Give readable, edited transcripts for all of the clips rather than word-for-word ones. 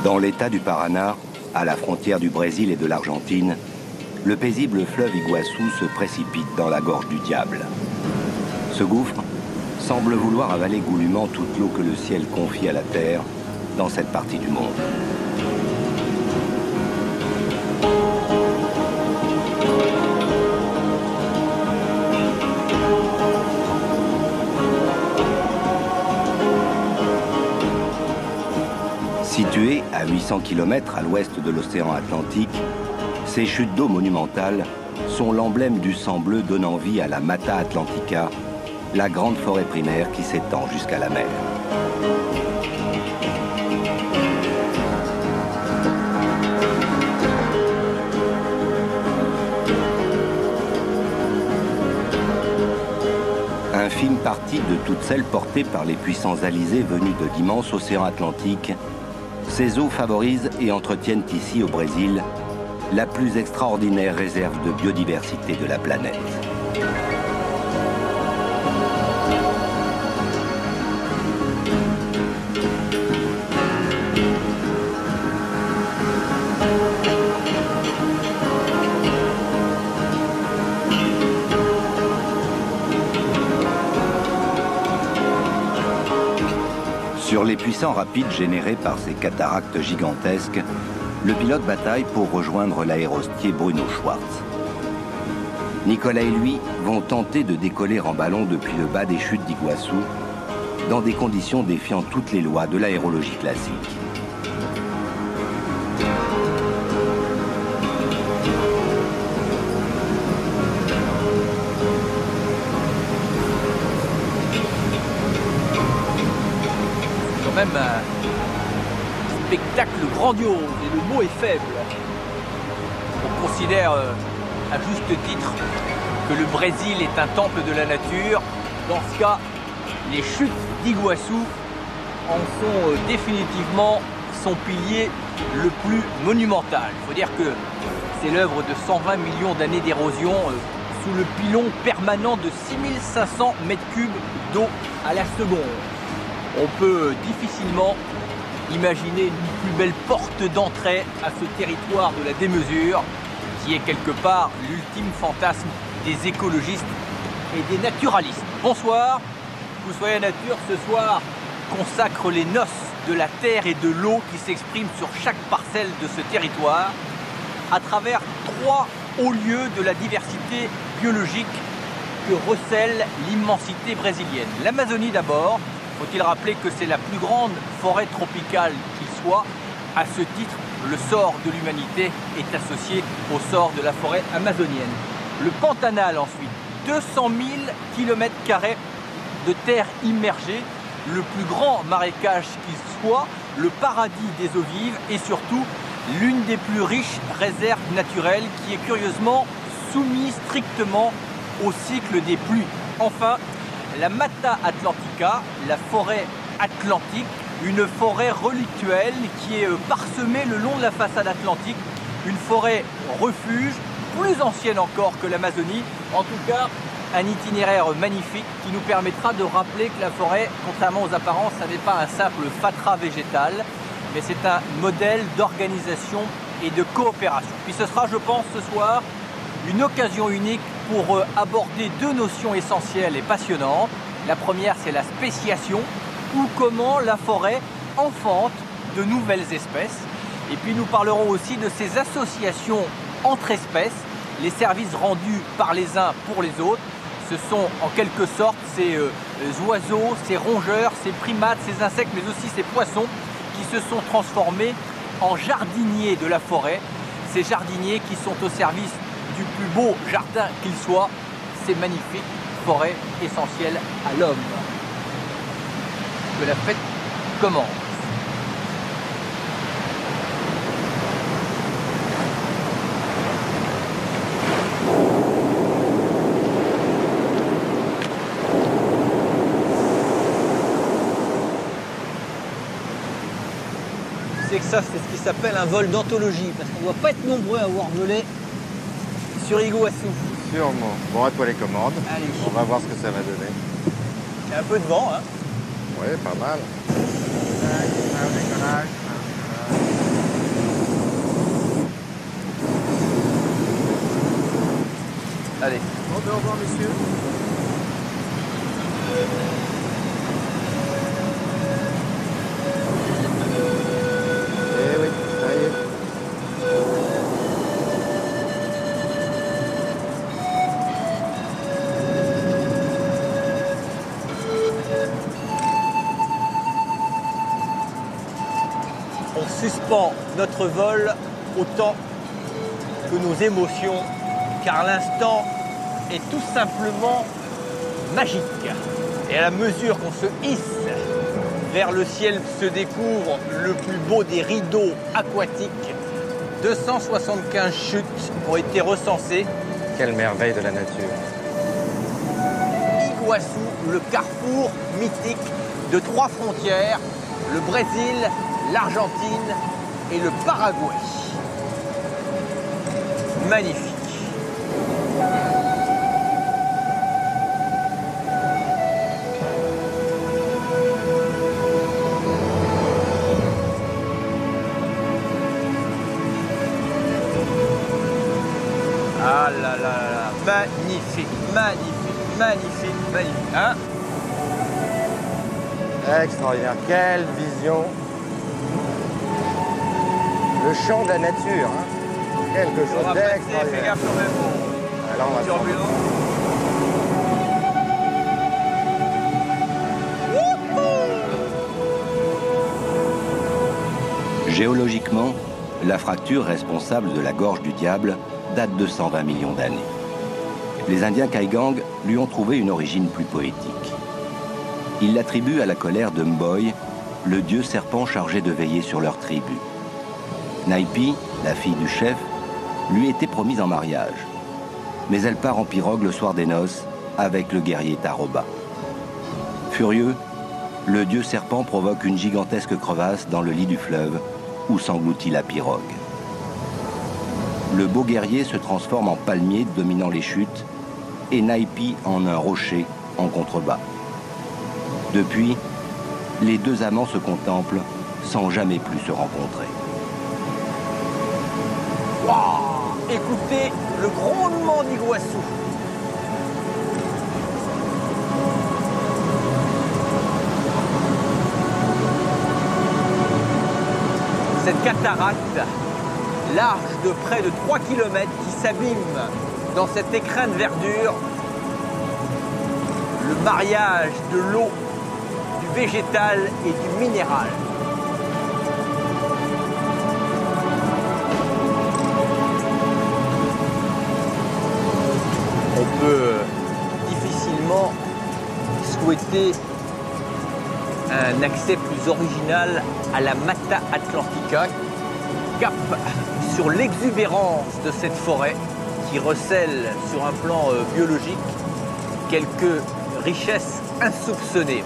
Dans l'état du Paraná, à la frontière du Brésil et de l'Argentine, le paisible fleuve Iguaçu se précipite dans la gorge du diable. Ce gouffre semble vouloir avaler goulûment toute l'eau que le ciel confie à la terre dans cette partie du monde. Situées à 800 km à l'ouest de l'océan Atlantique, ces chutes d'eau monumentales sont l'emblème du sang bleu donnant vie à la Mata Atlantica, la grande forêt primaire qui s'étend jusqu'à la mer. Infime partie de toutes celles portées par les puissants alizés venus de l'immense océan Atlantique, ces eaux favorisent et entretiennent ici au Brésil la plus extraordinaire réserve de biodiversité de la planète. Sur les puissants rapides générés par ces cataractes gigantesques, le pilote bataille pour rejoindre l'aérostier Bruno Schwartz. Nicolas et lui vont tenter de décoller en ballon depuis le bas des chutes d'Iguaçu, dans des conditions défiant toutes les lois de l'aérologie classique. Même un spectacle grandiose et le mot est faible. On considère à juste titre que le Brésil est un temple de la nature. Dans ce cas, les chutes d'Iguaçu en sont définitivement son pilier le plus monumental. Il faut dire que c'est l'œuvre de 120 millions d'années d'érosion sous le pilon permanent de 6500 mètres cubes d'eau à la seconde. On peut difficilement imaginer une plus belle porte d'entrée à ce territoire de la démesure qui est quelque part l'ultime fantasme des écologistes et des naturalistes. Bonsoir, Vous soyez à nature ce soir consacre les noces de la terre et de l'eau qui s'expriment sur chaque parcelle de ce territoire à travers 3 hauts lieux de la diversité biologique que recèle l'immensité brésilienne. L'Amazonie d'abord. Faut-il rappeler que c'est la plus grande forêt tropicale qui soit. À ce titre, le sort de l'humanité est associé au sort de la forêt amazonienne. Le Pantanal ensuite, 200 000 km² de terre immergée, le plus grand marécage qui soit, le paradis des eaux vives et surtout l'une des plus riches réserves naturelles qui est curieusement soumise strictement au cycle des pluies. Enfin, la Mata Atlantica, la forêt atlantique, une forêt relictuelle qui est parsemée le long de la façade atlantique, une forêt refuge, plus ancienne encore que l'Amazonie, en tout cas un itinéraire magnifique qui nous permettra de rappeler que la forêt, contrairement aux apparences, ça n'est pas un simple fatras végétal, mais c'est un modèle d'organisation et de coopération. Puis ce sera, je pense, ce soir, une occasion unique pour aborder 2 notions essentielles et passionnantes. La première, c'est la spéciation, ou comment la forêt enfante de nouvelles espèces. Et puis nous parlerons aussi de ces associations entre espèces, les services rendus par les uns pour les autres. Ce sont en quelque sorte ces oiseaux, ces rongeurs, ces primates, ces insectes, mais aussi ces poissons qui se sont transformés en jardiniers de la forêt. Ces jardiniers qui sont au service du plus beau jardin qu'il soit, ces magnifiques forêts essentielles à l'homme. Que la fête commence. C'est que ça, c'est ce qui s'appelle un vol d'anthologie, parce qu'on ne doit pas être nombreux à avoir volé sur Iguaçu. Sûrement. Bon, à toi les commandes. Allez. On va voir ce que ça va donner. Il y a un peu de vent, hein. Ouais, pas mal. Allez. Bon, au revoir, messieurs. Eh oui, ça y est. On suspend notre vol autant que nos émotions, car l'instant est tout simplement magique. Et à la mesure qu'on se hisse vers le ciel, se découvre le plus beau des rideaux aquatiques. 275 chutes ont été recensées. Quelle merveille de la nature. Iguaçu, le carrefour mythique de 3 frontières, le Brésil, l'Argentine et le Paraguay. Magnifique. Ah là là là là, magnifique, magnifique, magnifique, magnifique, hein? Extraordinaire. Quelle vision. Le chant de la nature, hein. Quelque chose On va passer, fais d'extraordinaire. gaffe quand même. Alors, on va se Turbulent. Géologiquement, la fracture responsable de la gorge du diable date de 120 millions d'années. Les Indiens Kaigang lui ont trouvé une origine plus poétique. Ils l'attribuent à la colère de Mboy, le dieu serpent chargé de veiller sur leur tribu. Naipi, la fille du chef, lui était promise en mariage. Mais elle part en pirogue le soir des noces avec le guerrier Taroba. Furieux, le dieu serpent provoque une gigantesque crevasse dans le lit du fleuve où s'engloutit la pirogue. Le beau guerrier se transforme en palmier dominant les chutes et Naipi en un rocher en contrebas. Depuis, les deux amants se contemplent sans jamais plus se rencontrer. Waouh! Écoutez le grondement d'Iguaçu. Cette cataracte, large de près de 3 km, qui s'abîme dans cet écrin de verdure, le mariage de l'eau, du végétal et du minéral. On peut difficilement souhaiter un accès plus original à la Mata Atlantica, cap sur l'exubérance de cette forêt qui recèle sur un plan biologique quelques richesses insoupçonnées.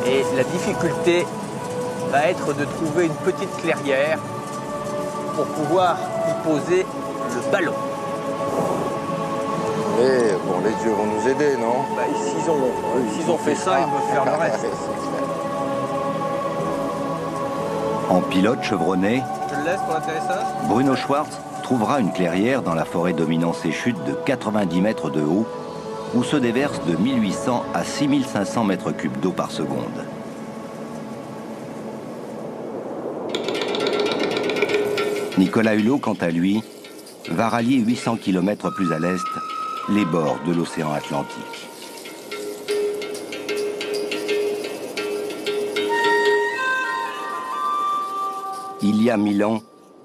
Et la difficulté va être de trouver une petite clairière pour pouvoir y poser le ballon. Mais bon, les dieux vont nous aider, non? Bah, s'ils ont fait ça, ils peuvent faire le reste. En pilote chevronné, Je le laisse pour l'atterrissage? Bruno Schwartz trouvera une clairière dans la forêt dominant ces chutes de 90 mètres de haut où se déverse de 1800 à 6500 mètres cubes d'eau par seconde. Nicolas Hulot, quant à lui, va rallier 800 km plus à l'est les bords de l'océan Atlantique. Il y a 1000 ans,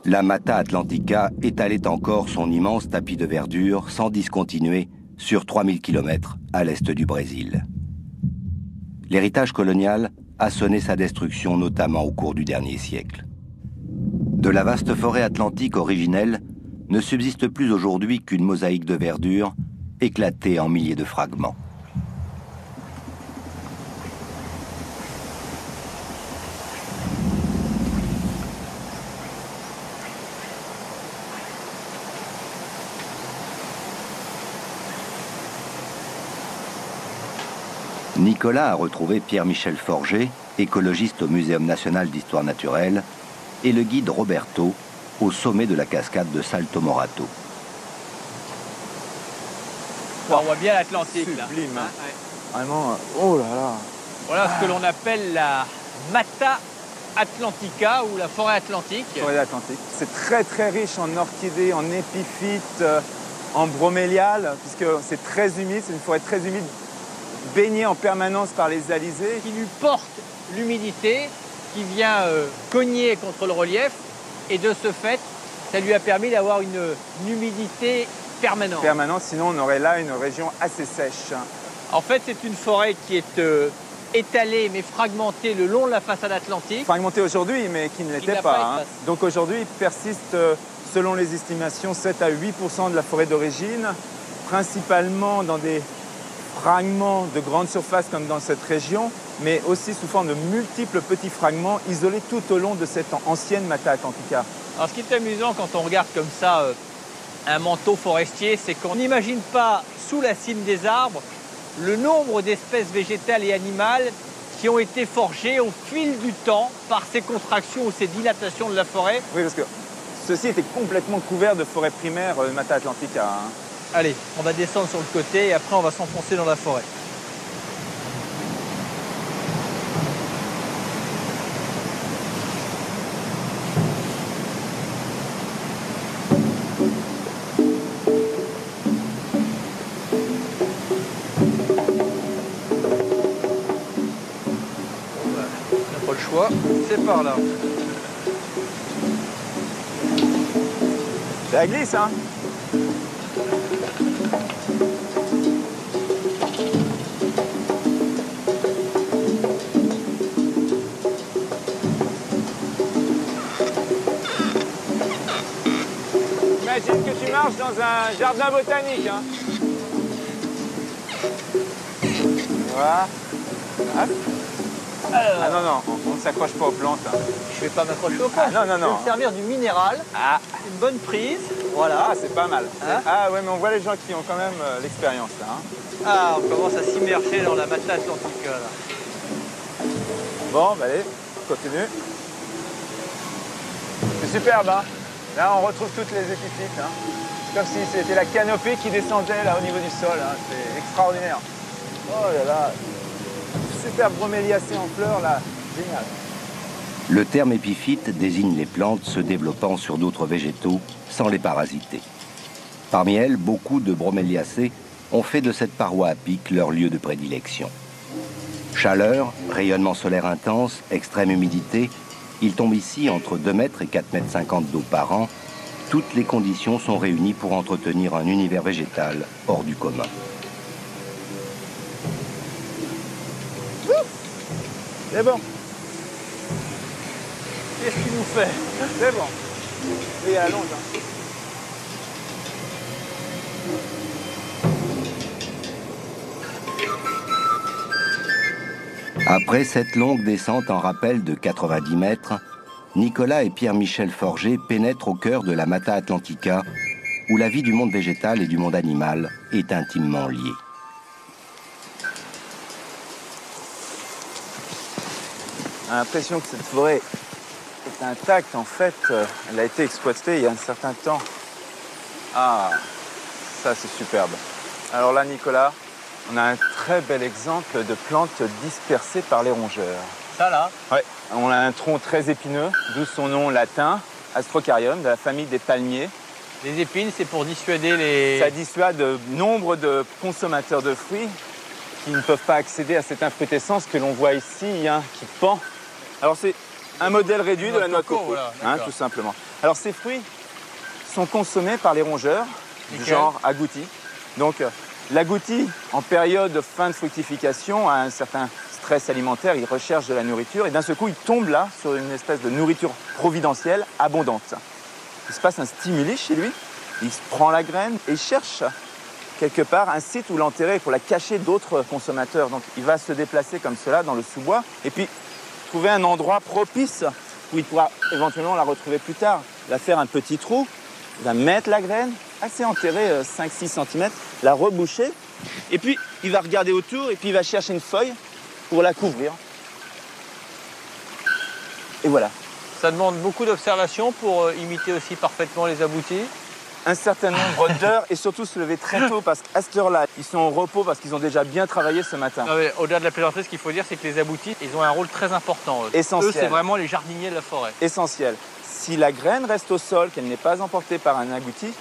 la Mata Atlantica étalait encore son immense tapis de verdure sans discontinuer sur 3000 km à l'est du Brésil. L'héritage colonial a sonné sa destruction notamment au cours du dernier siècle. De la vaste forêt atlantique originelle ne subsiste plus aujourd'hui qu'une mosaïque de verdure éclatée en milliers de fragments. Nicolas a retrouvé Pierre-Michel Forger, écologiste au Muséum national d'histoire naturelle, et le guide Roberto au sommet de la cascade de Salto Morato. On voit bien l'Atlantique là. Sublime. Hein, ouais. Vraiment, oh là là. Voilà ce que l'on appelle la Mata Atlantica ou la forêt atlantique. Forêt atlantique. C'est très très riche en orchidées, en épiphytes, en broméliales, puisque c'est très humide, c'est une forêt très humide, baignée en permanence par les alizés. Qui lui porte l'humidité, qui vient cogner contre le relief, et de ce fait, ça lui a permis d'avoir une humidité permanente. Permanente, sinon on aurait là une région assez sèche. En fait, c'est une forêt qui est étalée mais fragmentée le long de la façade atlantique. Fragmentée aujourd'hui, mais qui ne l'était n'a pas. pas Hein. Donc aujourd'hui, il persiste, selon les estimations, 7 à 8% de la forêt d'origine, principalement dans des fragments de grande surface comme dans cette région, mais aussi sous forme de multiples petits fragments isolés tout au long de cette ancienne Mata Atlantica. Alors ce qui est amusant quand on regarde comme ça un manteau forestier, c'est qu'on n'imagine pas sous la cime des arbres le nombre d'espèces végétales et animales qui ont été forgées au fil du temps par ces contractions ou ces dilatations de la forêt. Oui, parce que ceci était complètement couvert de forêt primaire Mata Atlantica. Hein. Allez, on va descendre sur le côté et après on va s'enfoncer dans la forêt. On n'a pas le choix, c'est par là. Ça glisse, hein? Imagine que tu marches dans un jardin botanique. Hein. Voilà. Hop. Ah non, non, on ne s'accroche pas aux plantes. Hein. Je vais pas m'accrocher au plantes. Ah, non, non, non. Je vais me servir du minéral. Ah, Une bonne prise. Voilà. ah c'est pas mal. Hein? Ah ouais, mais on voit les gens qui ont quand même l'expérience là. Hein. Ah, on commence à s'immerger dans la Mata Atlantica là. Bon, bah allez, continue. C'est superbe, hein. Là, on retrouve toutes les épiphytes. Hein. Comme si c'était la canopée qui descendait là au niveau du sol. Hein. C'est extraordinaire. Oh là là. Super broméliacées en fleurs là. Génial. Le terme épiphyte désigne les plantes se développant sur d'autres végétaux sans les parasiter. Parmi elles, beaucoup de broméliacées ont fait de cette paroi à pic leur lieu de prédilection. Chaleur, rayonnement solaire intense, extrême humidité, il tombe ici entre 2 mètres et 4,50 mètres d'eau par an. Toutes les conditions sont réunies pour entretenir un univers végétal hors du commun. C'est bon. Qu'est-ce qu'il nous fait? C'est bon. Et allons. Hein. Après cette longue descente en rappel de 90 mètres, Nicolas et Pierre-Michel Forger pénètrent au cœur de la Mata Atlantica, où la vie du monde végétal et du monde animal est intimement liée. On a l'impression que cette forêt est intacte. En fait, elle a été exploitée il y a un certain temps. Ah, ça c'est superbe. Alors là, Nicolas, on a un très bel exemple de plantes dispersées par les rongeurs. Ça là? Ouais, on a un tronc très épineux, d'où son nom latin. Astrocarium, de la famille des palmiers. Les épines, c'est pour dissuader les... Ça dissuade nombre de consommateurs de fruits qui ne peuvent pas accéder à cette infrutescence que l'on voit ici, qui pend. Alors c'est un modèle réduit de la noix de coco, voilà, tout simplement. Alors ces fruits sont consommés par les rongeurs, du genre agouti. Donc l'agouti, en période de fin de fructification, a un certain stress alimentaire, il recherche de la nourriture et d'un seul coup il tombe là sur une espèce de nourriture providentielle abondante. Il se passe un stimuli chez lui, il se prend la graine et il cherche quelque part un site où l'enterrer pour la cacher d'autres consommateurs. Donc il va se déplacer comme cela dans le sous-bois et puis trouver un endroit propice où il pourra éventuellement la retrouver plus tard. Il va faire un petit trou, il va mettre la graine, assez enterrée, 5-6 cm, la reboucher et puis il va regarder autour et puis il va chercher une feuille pour la couvrir. Et voilà. Ça demande beaucoup d'observation pour imiter aussi parfaitement les aboutis. Un certain nombre d'heures et surtout se lever très tôt parce qu'à cette heure-là, ils sont au repos parce qu'ils ont déjà bien travaillé ce matin. Au-delà de la plaisanterie, ce qu'il faut dire, c'est que les aboutis, ils ont un rôle très important. Essentiel. Eux, c'est vraiment les jardiniers de la forêt. Essentiel. Si la graine reste au sol, qu'elle n'est pas emportée par un agouti,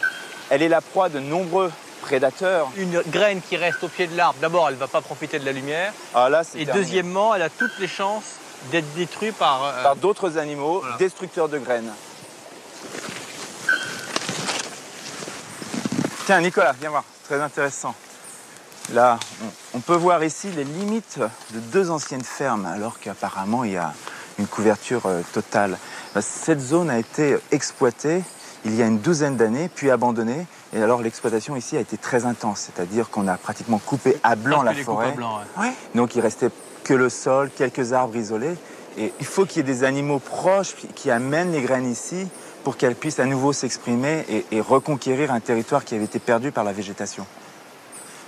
elle est la proie de nombreux prédateurs. Une graine qui reste au pied de l'arbre, d'abord, elle ne va pas profiter de la lumière. Ah là, c'est et terminé. Deuxièmement, elle a toutes les chances d'être détruite par d'autres animaux, voilà, destructeurs de graines. Tiens, Nicolas, viens voir, très intéressant. Là, on peut voir ici les limites de 2 anciennes fermes, alors qu'apparemment, il y a une couverture totale. Cette zone a été exploitée il y a une 12aine d'années, puis abandonnée. Et alors, l'exploitation ici a été très intense, c'est-à-dire qu'on a pratiquement coupé à blanc la forêt. Ouais. Donc, il restait que le sol, quelques arbres isolés. Et il faut qu'il y ait des animaux proches qui amènent les graines ici pour qu'elles puissent à nouveau s'exprimer et reconquérir un territoire qui avait été perdu par la végétation.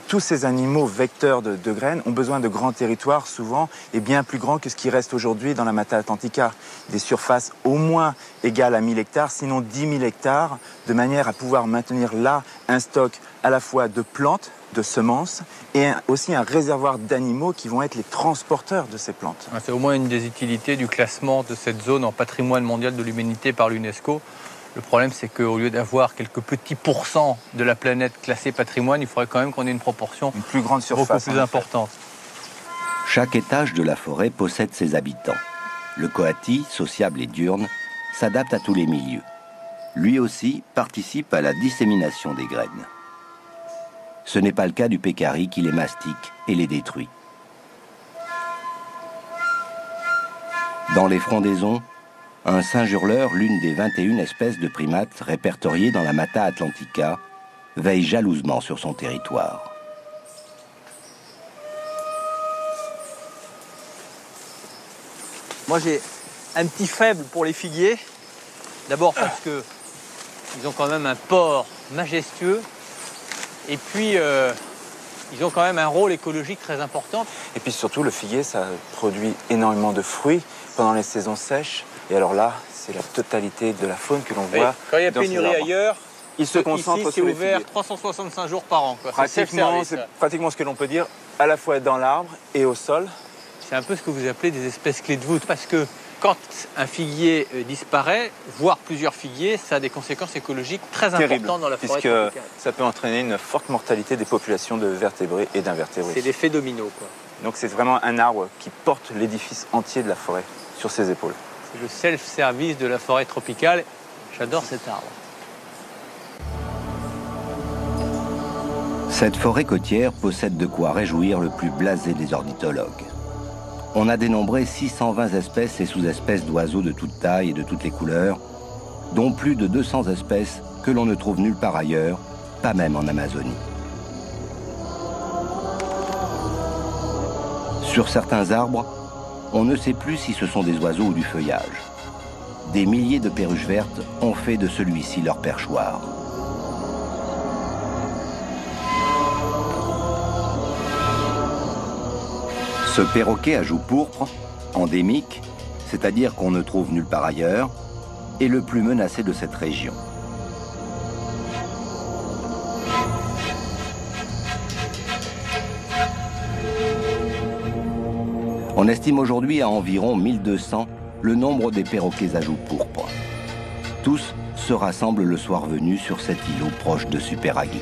Tous ces animaux vecteurs de graines ont besoin de grands territoires, souvent, et bien plus grands que ce qui reste aujourd'hui dans la Mata Atlantica. Des surfaces au moins égales à 1000 hectares, sinon 10 000 hectares, de manière à pouvoir maintenir là un stock à la fois de plantes, de semences, et aussi un réservoir d'animaux qui vont être les transporteurs de ces plantes. C'est au moins une des utilités du classement de cette zone en patrimoine mondial de l'humanité par l'UNESCO. Le problème, c'est qu'au lieu d'avoir quelques petits pourcents de la planète classée patrimoine, il faudrait quand même qu'on ait une proportion une plus grande surface, beaucoup plus importante. Chaque étage de la forêt possède ses habitants. Le coati, sociable et diurne, s'adapte à tous les milieux. Lui aussi participe à la dissémination des graines. Ce n'est pas le cas du pécari qui les mastique et les détruit. Dans les frondaisons, un singe hurleur, l'une des 21 espèces de primates répertoriées dans la Mata Atlantica, veille jalousement sur son territoire. Moi, j'ai un petit faible pour les figuiers. D'abord parce qu'ils ont quand même un port majestueux. Et puis, ils ont quand même un rôle écologique très important. Et puis surtout, le figuier, ça produit énormément de fruits pendant les saisons sèches. Et alors là, c'est la totalité de la faune que l'on voit. Quand il y a pénurie ailleurs, il se concentre ici, sur les ouvert figuiers. 365 jours par an. C'est pratiquement ce que l'on peut dire, à la fois dans l'arbre et au sol. C'est un peu ce que vous appelez des espèces clés de voûte. Parce que quand un figuier disparaît, voire plusieurs figuiers, ça a des conséquences écologiques très importantes dans la forêt tropicale. Puisque ça peut entraîner une forte mortalité des populations de vertébrés et d'invertébrés. C'est l'effet domino, quoi. Donc c'est vraiment un arbre qui porte l'édifice entier de la forêt sur ses épaules. C'est le self-service de la forêt tropicale. J'adore cet arbre. Cette forêt côtière possède de quoi réjouir le plus blasé des ornithologues. On a dénombré 620 espèces et sous-espèces d'oiseaux de toutes tailles et de toutes les couleurs, dont plus de 200 espèces que l'on ne trouve nulle part ailleurs, pas même en Amazonie. Sur certains arbres, on ne sait plus si ce sont des oiseaux ou du feuillage. Des milliers de perruches vertes ont fait de celui-ci leur perchoir. Ce perroquet à joues pourpres, endémique, c'est-à-dire qu'on ne trouve nulle part ailleurs, est le plus menacé de cette région. On estime aujourd'hui à environ 1200 le nombre des perroquets à joues pourpres. Tous se rassemblent le soir venu sur cet îlot proche de Superagui.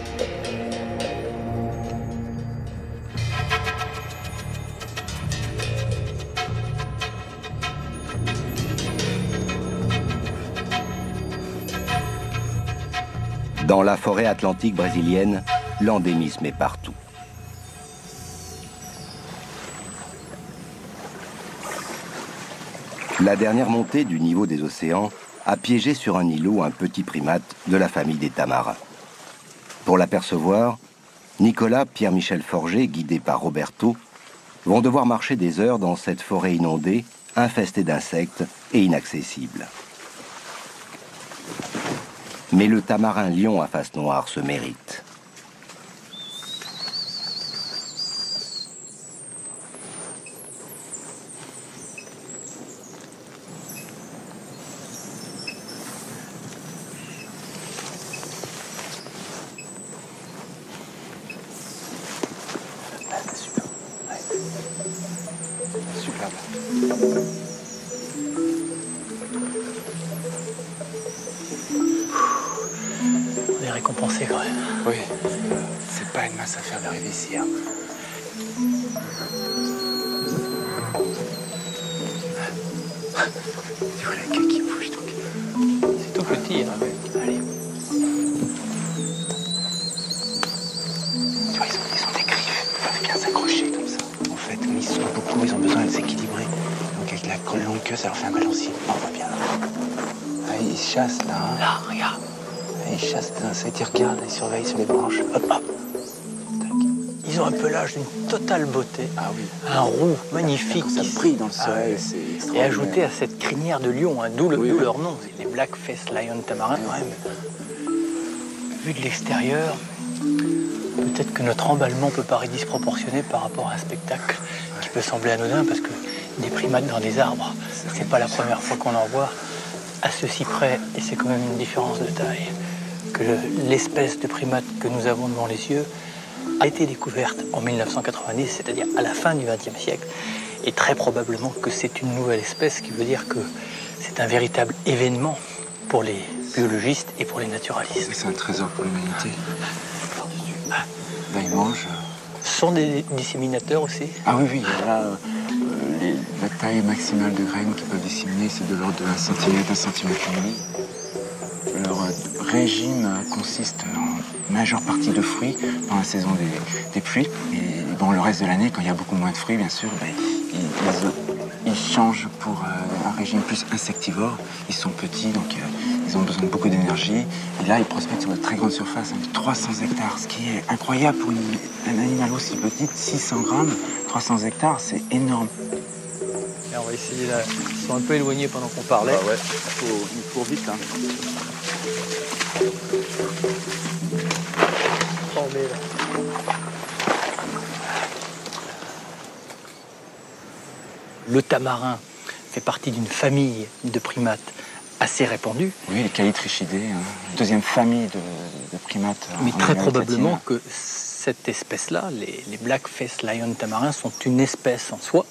Dans la forêt atlantique brésilienne, l'endémisme est partout. La dernière montée du niveau des océans a piégé sur un îlot un petit primate de la famille des tamarins. Pour l'apercevoir, Nicolas, Pierre-Michel Forger, guidés par Roberto, vont devoir marcher des heures dans cette forêt inondée, infestée d'insectes et inaccessible. Mais le tamarin lion à face noire se mérite. On est récompensé quand même. Oui, c'est pas une mince affaire d'arriver ici. Hein. Tu vois la queue qui bouge, donc. C'est tout petit. Hein. Allez. Tu vois, ils ont des griffes, ils peuvent bien s'accrocher comme ça. En fait, comme ils sont beaucoup, ils ont besoin de s'équilibrer. Donc avec la longue queue, ça leur fait un balancier. On voit bien là. Ah, ils chassent là. Hein. Là, regarde. Ils chassent des insectes, ils regardent, ils surveillent sur les branches. Hop, hop. Ils ont un pelage d'une totale beauté. Ah oui. Un roux magnifique. Quand ça qui brille dans le Ah soleil, ouais. c'est Et extraordinaire. ajouté à cette crinière de lion, hein, d'où Oui. leur nom, c'est les Black Face Lion Tamarin. Ouais, mais vu de l'extérieur, peut-être que notre emballement peut paraître disproportionné par rapport à un spectacle qui peut sembler anodin, parce que des primates dans des arbres, c'est pas la première fois qu'on en voit à ceci près, et c'est quand même une différence de taille, que l'espèce de primate que nous avons devant les yeux a été découverte en 1990, c'est-à-dire à la fin du XXe siècle, et très probablement que c'est une nouvelle espèce, ce qui veut dire que c'est un véritable événement pour les biologistes et pour les naturalistes. C'est un trésor pour l'humanité. Là, ils mangent. Ce sont des disséminateurs aussi. Ah oui, oui, là, la taille maximale de graines qu'ils peuvent disséminer, c'est de l'ordre de 1 cm, 1 cm et demi. Leur régime consiste en majeure partie de fruits pendant la saison des pluies. Et bon, le reste de l'année, quand il y a beaucoup moins de fruits, bien sûr, ben, ils changent pour un régime plus insectivore. Ils sont petits, donc ils ont besoin de beaucoup d'énergie. Et là, ils prospèrent sur de très grandes surfaces, avec 300 hectares, ce qui est incroyable pour un animal aussi petit, 600 grammes, 300 hectares, c'est énorme. Et on va essayer là. Ils sont un peu éloignés pendant qu'on parlait. Ah ouais, il faut vite. Hein. Le tamarin fait partie d'une famille de primates assez répandue, Oui, les Calitrichidae, hein. Deuxième famille de primates. mais en très Amérique probablement latine. que cette espèce-là, les Black Face Lion tamarins, sont une espèce en soi,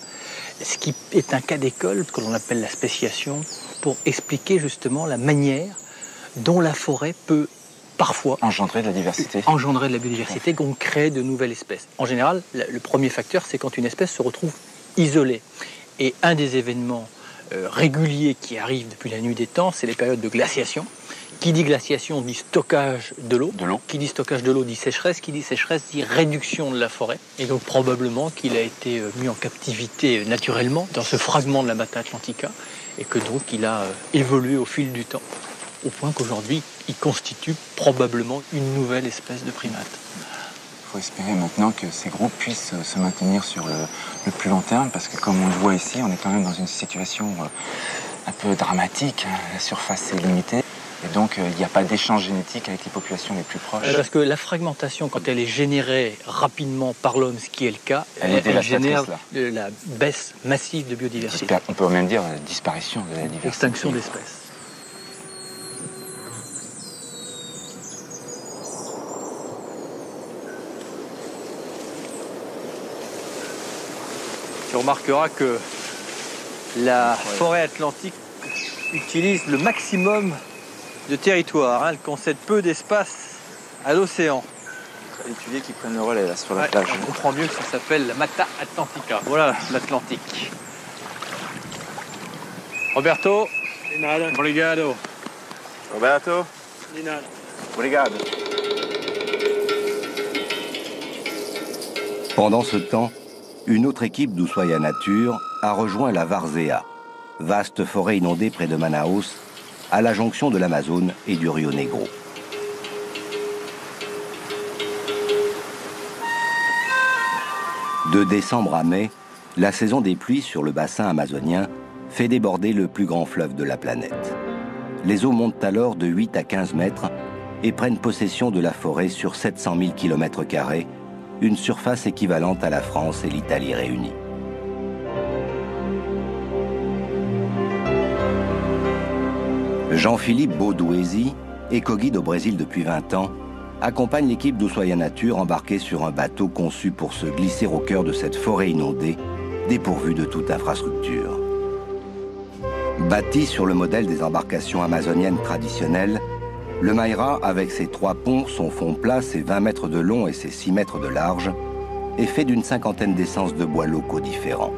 ce qui est un cas d'école que l'on appelle la spéciation, pour expliquer justement la manière dont la forêt peut parfois Engendrer de la diversité. engendrer de la biodiversité, qu'on crée de nouvelles espèces. En général, le premier facteur, c'est quand une espèce se retrouve isolée. Et un des événements réguliers qui arrivent depuis la nuit des temps, c'est les périodes de glaciation. Qui dit glaciation dit stockage de l'eau. Qui dit stockage de l'eau dit sécheresse. Qui dit sécheresse dit réduction de la forêt. Et donc probablement qu'il a été mis en captivité naturellement dans ce fragment de la Mata Atlantica et que donc il a évolué au fil du temps, au point qu'aujourd'hui, il constitue probablement une nouvelle espèce de primate. Il faut espérer maintenant que ces groupes puissent se maintenir sur le plus long terme, parce que comme on le voit ici, on est quand même dans une situation un peu dramatique. Hein. La surface est limitée. Et donc, il n'y a pas d'échange génétique avec les populations les plus proches. Parce que la fragmentation, quand elle est générée rapidement par l'homme, ce qui est le cas, Elle est génère dévastatrice, de la baisse massive de biodiversité. On peut même dire la disparition de la diversité. Extinction d'espèces. Tu remarqueras que la forêt atlantique utilise le maximum de territoire. Hein. Elle concède peu d'espace à l'océan. Les étudier qui prennent le relais là sur la Ouais, plage. on comprend mieux que ça s'appelle la Mata Atlantica. Voilà l'Atlantique. Roberto. Obrigado. Roberto? Obrigado. Pendant ce temps, une autre équipe d'Ushuaia Nature a rejoint la Várzea, vaste forêt inondée près de Manaus, à la jonction de l'Amazone et du Rio Negro. De décembre à mai, la saison des pluies sur le bassin amazonien fait déborder le plus grand fleuve de la planète. Les eaux montent alors de 8 à 15 mètres et prennent possession de la forêt sur 700 000 km², une surface équivalente à la France et l'Italie réunies. Jean-Philippe Baudouési, éco-guide au Brésil depuis 20 ans, accompagne l'équipe d'Ushuaia Nature embarquée sur un bateau conçu pour se glisser au cœur de cette forêt inondée, dépourvue de toute infrastructure. Bâti sur le modèle des embarcations amazoniennes traditionnelles, le Mayra, avec ses 3 ponts, son fond plat, ses 20 mètres de long et ses 6 mètres de large, est fait d'une 50aine d'essences de bois locaux différents.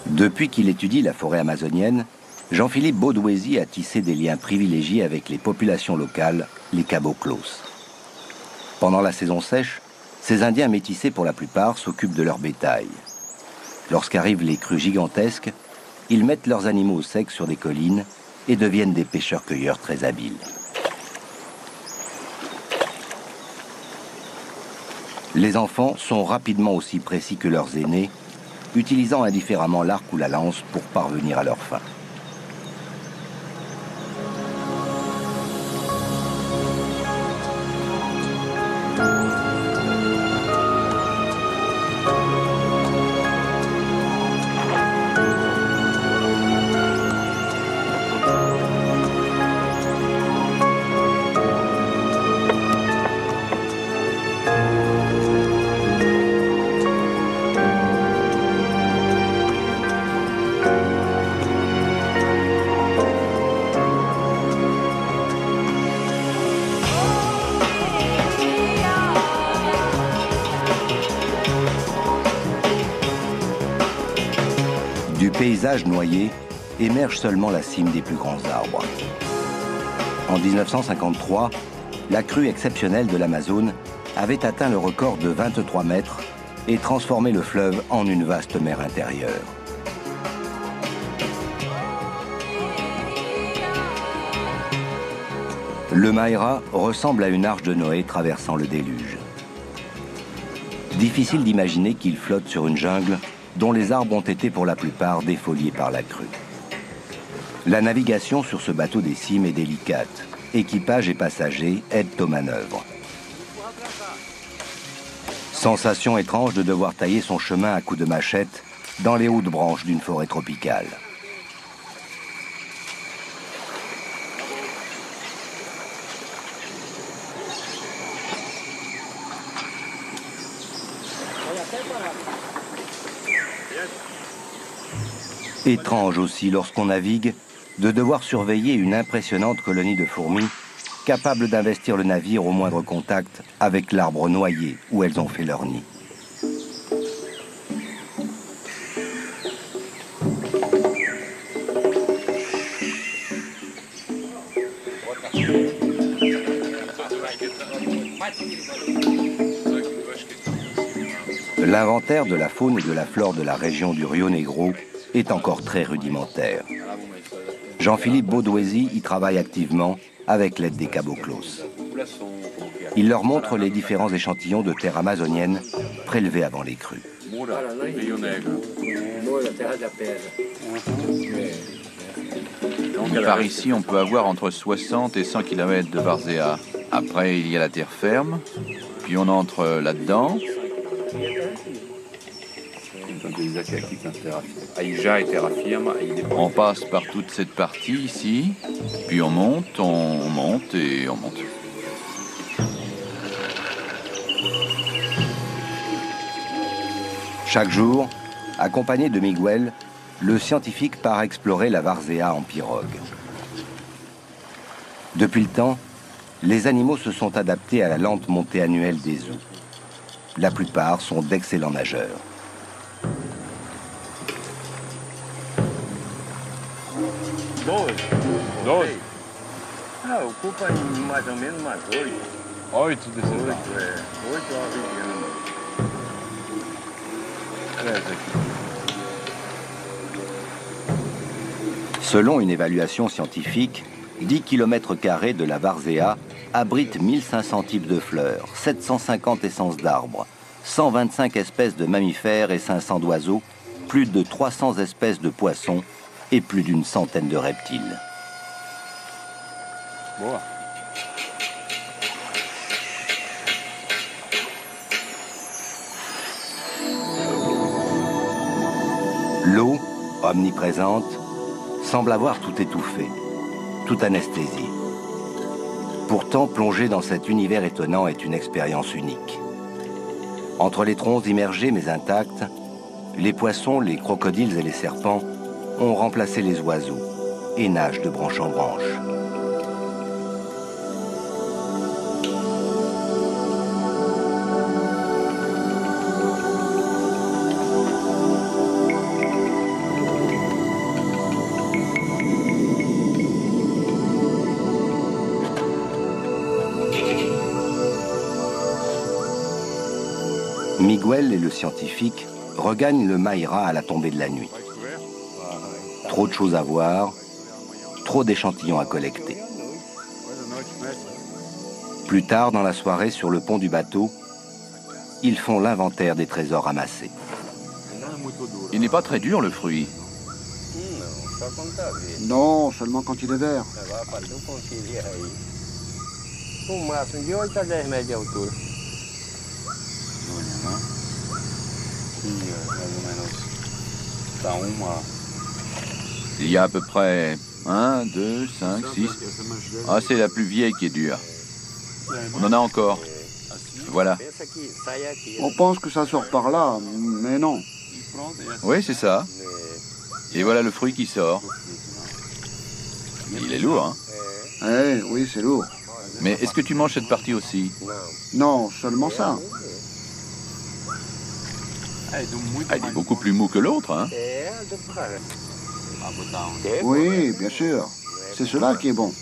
Depuis qu'il étudie la forêt amazonienne, Jean-Philippe Baudouési a tissé des liens privilégiés avec les populations locales, les caboclos. Pendant la saison sèche, ces Indiens métissés pour la plupart s'occupent de leur bétail. Lorsqu'arrivent les crues gigantesques, ils mettent leurs animaux au sec sur des collines et deviennent des pêcheurs-cueilleurs très habiles. Les enfants sont rapidement aussi précis que leurs aînés, utilisant indifféremment l'arc ou la lance pour parvenir à leur fin. Du paysage noyé émerge seulement la cime des plus grands arbres. En 1953, la crue exceptionnelle de l'Amazone avait atteint le record de 23 mètres et transformé le fleuve en une vaste mer intérieure. Le Mayra ressemble à une arche de Noé traversant le déluge. Difficile d'imaginer qu'il flotte sur une jungle dont les arbres ont été pour la plupart défoliés par la crue. La navigation sur ce bateau des cimes est délicate. Équipage et passagers aident aux manœuvres. Sensation étrange de devoir tailler son chemin à coups de machette dans les hautes branches d'une forêt tropicale. Étrange aussi, lorsqu'on navigue, de devoir surveiller une impressionnante colonie de fourmis capables d'investir le navire au moindre contact avec l'arbre noyé où elles ont fait leur nid. L'inventaire de la faune et de la flore de la région du Rio Negro est encore très rudimentaire. Jean-Philippe Baudouési y travaille activement avec l'aide des caboclos. Il leur montre les différents échantillons de terre amazonienne prélevés avant les crues. Par ici, on peut avoir entre 60 et 100 km de Várzea. Après, il y a la terre ferme, puis on entre là-dedans. On passe par toute cette partie ici, puis on monte et on monte. Chaque jour, accompagné de Miguel, le scientifique part explorer la Várzea en pirogue. Depuis le temps, les animaux se sont adaptés à la lente montée annuelle des eaux. La plupart sont d'excellents nageurs. Ah, ocupa mais ou menos umas 8. 8 desses lá. 8 Selon une évaluation scientifique, 10 km² de la Várzea abrite 1500 types de fleurs, 750 essences d'arbres, 125 espèces de mammifères et 500 d'oiseaux, plus de 300 espèces de poissons et plus d'une centaine de reptiles. Boa. L'eau, omniprésente, semble avoir tout étouffé, toute anesthésie. Pourtant, plonger dans cet univers étonnant est une expérience unique. Entre les troncs immergés mais intacts, les poissons, les crocodiles et les serpents ont remplacé les oiseaux et nagent de branche en branche. Miguel et le scientifique regagnent le Maïra à la tombée de la nuit. Trop de choses à voir, trop d'échantillons à collecter. Plus tard dans la soirée, sur le pont du bateau, ils font l'inventaire des trésors ramassés. Il n'est pas très dur le fruit. Non, seulement quand il est vert. No máximo de 8 a 10 metros de altura. Il y a à peu près 1, 2, 5, 6. Ah, c'est la plus vieille qui est dure. On en a encore. Voilà. On pense que ça sort par là, mais non. Oui, c'est ça. Et voilà le fruit qui sort. Il est lourd, hein. Oui, c'est lourd. Mais est-ce que tu manges cette partie aussi? Non, seulement ça. Ah, il est beaucoup plus mou que l'autre, hein. Oui, bien sûr. C'est cela qui est bon.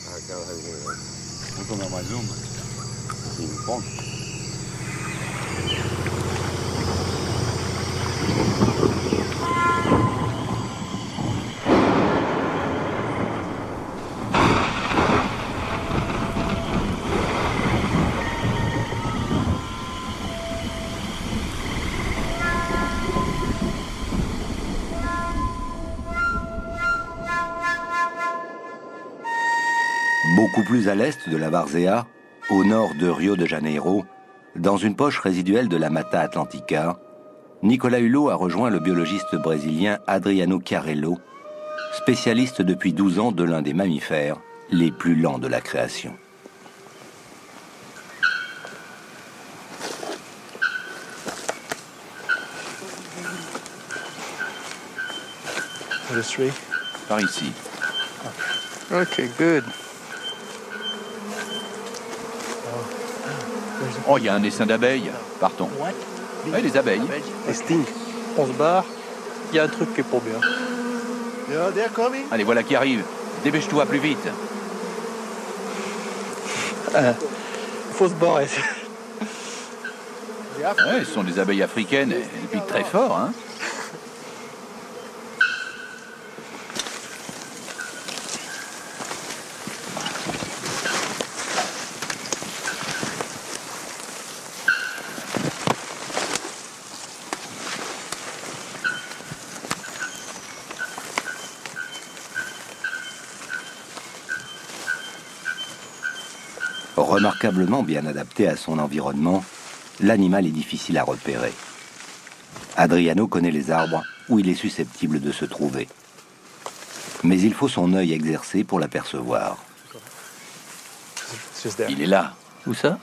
Beaucoup plus à l'est de la Várzea, au nord de Rio de Janeiro, dans une poche résiduelle de la Mata Atlantica, Nicolas Hulot a rejoint le biologiste brésilien Adriano Chiarello, spécialiste depuis 12 ans de l'un des mammifères les plus lents de la création. Par ici. Okay, good. Oh, il y a un essaim d'abeilles. Partons. Oui, les abeilles. On se barre. Il y a un truc qui est pour bien. Allez, voilà qui arrive. Dépêche-toi plus vite. Faut se barrer. Ouais, ce sont des abeilles africaines. Elles piquent très fort, hein. Remarquablement bien adapté à son environnement, l'animal est difficile à repérer. Adriano connaît les arbres où il est susceptible de se trouver. Mais il faut son œil exercé pour l'apercevoir. Il est là, Où ça?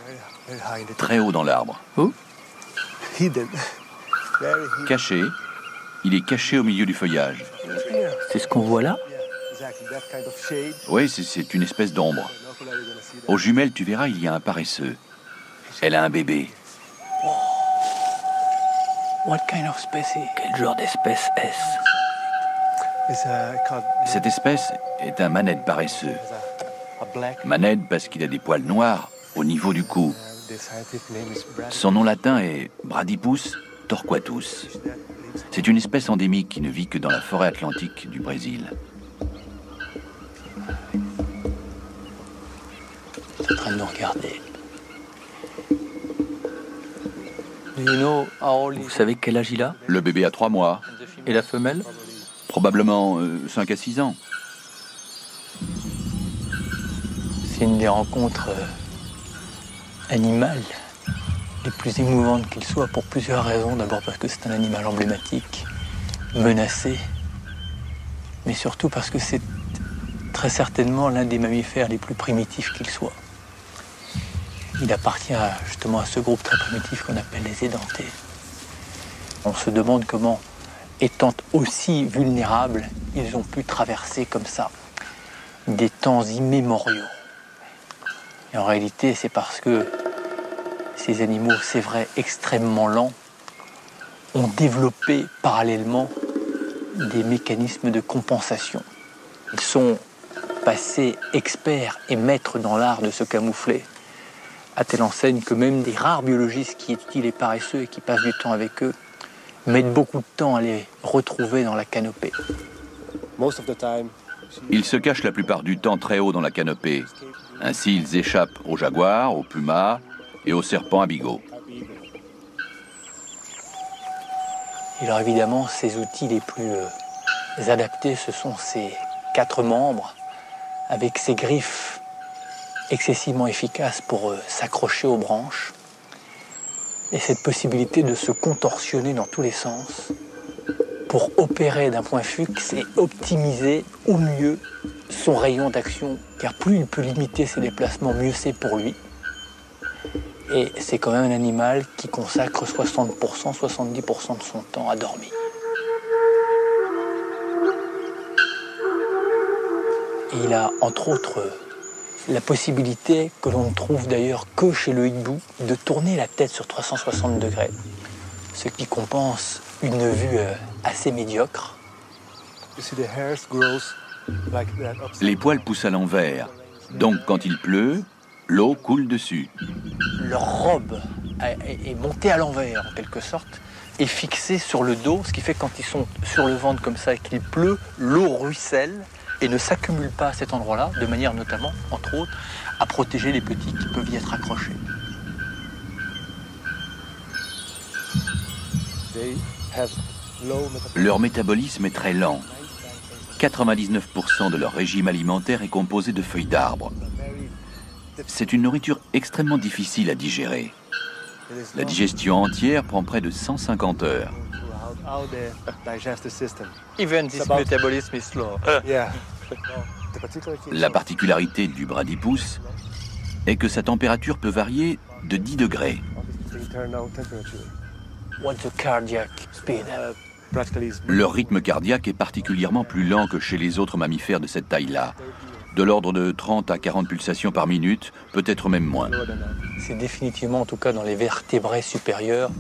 très haut dans l'arbre. Où? Caché, il est caché au milieu du feuillage. C'est ce qu'on voit là? Oui, c'est une espèce d'ombre. Aux jumelles, tu verras, il y a un paresseux. Elle a un bébé. What kind of species? Quel genre d'espèce est-ce? Cette espèce est un maned paresseux. Maned parce qu'il a des poils noirs au niveau du cou. Son nom latin est Bradypus torquatus. C'est une espèce endémique qui ne vit que dans la forêt atlantique du Brésil. Il est en train de nous regarder. Vous savez quel âge il a? Le bébé a 3 mois, Et la femelle? probablement 5 à 6 ans. C'est une des rencontres animales les plus émouvantes qu'il soit pour plusieurs raisons. D'abord parce que c'est un animal emblématique, menacé, mais surtout parce que c'est très certainement l'un des mammifères les plus primitifs qu'il soit. Il appartient justement à ce groupe très primitif qu'on appelle les édentés. On se demande comment, étant aussi vulnérables, ils ont pu traverser comme ça des temps immémoriaux. Et en réalité, c'est parce que ces animaux, c'est vrai, extrêmement lents, ont développé parallèlement des mécanismes de compensation. Ils sont passés experts et maîtres dans l'art de se camoufler, à telle enseigne que même des rares biologistes qui étudient les paresseux et qui passent du temps avec eux mettent beaucoup de temps à les retrouver dans la canopée. Ils se cachent la plupart du temps très haut dans la canopée. Ainsi, ils échappent aux jaguars, aux pumas et aux serpents à bigot. Et alors évidemment, ces outils les plus adaptés, ce sont ces 4 membres avec ces griffes excessivement efficaces pour s'accrocher aux branches et cette possibilité de se contorsionner dans tous les sens pour opérer d'un point fixe et optimiser au mieux son rayon d'action, car plus il peut limiter ses déplacements, mieux c'est pour lui. Et c'est quand même un animal qui consacre 60%, 70% de son temps à dormir. Et il a, entre autres, la possibilité, que l'on ne trouve d'ailleurs que chez le hibou, de tourner la tête sur 360 degrés, ce qui compense une vue assez médiocre. Les poils poussent à l'envers, donc quand il pleut, l'eau coule dessus. Leur robe est montée à l'envers, en quelque sorte, et fixée sur le dos, ce qui fait que quand ils sont sur le ventre comme ça et qu'il pleut, l'eau ruisselle et ne s'accumule pas à cet endroit-là, de manière notamment, entre autres, à protéger les petits qui peuvent y être accrochés. Leur métabolisme est très lent. 99% de leur régime alimentaire est composé de feuilles d'arbres. C'est une nourriture extrêmement difficile à digérer. La digestion entière prend près de 150 heures. Even this metabolism is slow. La particularité du Bradypus est que sa température peut varier de 10 degrés. What's the cardiac speed? Leur rythme cardiaque est particulièrement plus lent que chez les autres mammifères de cette taille-là. De l'ordre de 30 à 40 pulsations par minute, peut-être même moins. C'est définitivement, en tout cas dans les vertébrés supérieurs,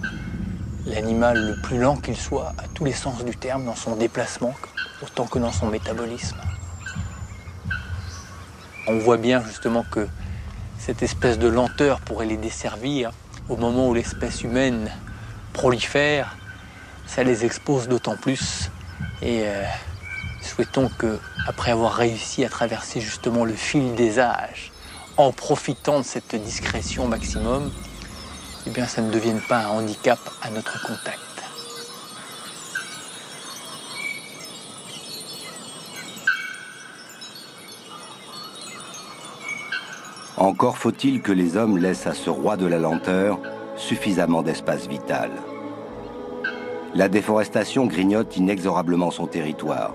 l'animal le plus lent qu'il soit, à tous les sens du terme, dans son déplacement, autant que dans son métabolisme. On voit bien justement que cette espèce de lenteur pourrait les desservir au moment où l'espèce humaine prolifère. Ça les expose d'autant plus. Et souhaitons que, après avoir réussi à traverser justement le fil des âges, en profitant de cette discrétion maximum, eh bien, ça ne devienne pas un handicap à notre contact. Encore faut-il que les hommes laissent à ce roi de la lenteur suffisamment d'espace vital. La déforestation grignote inexorablement son territoire.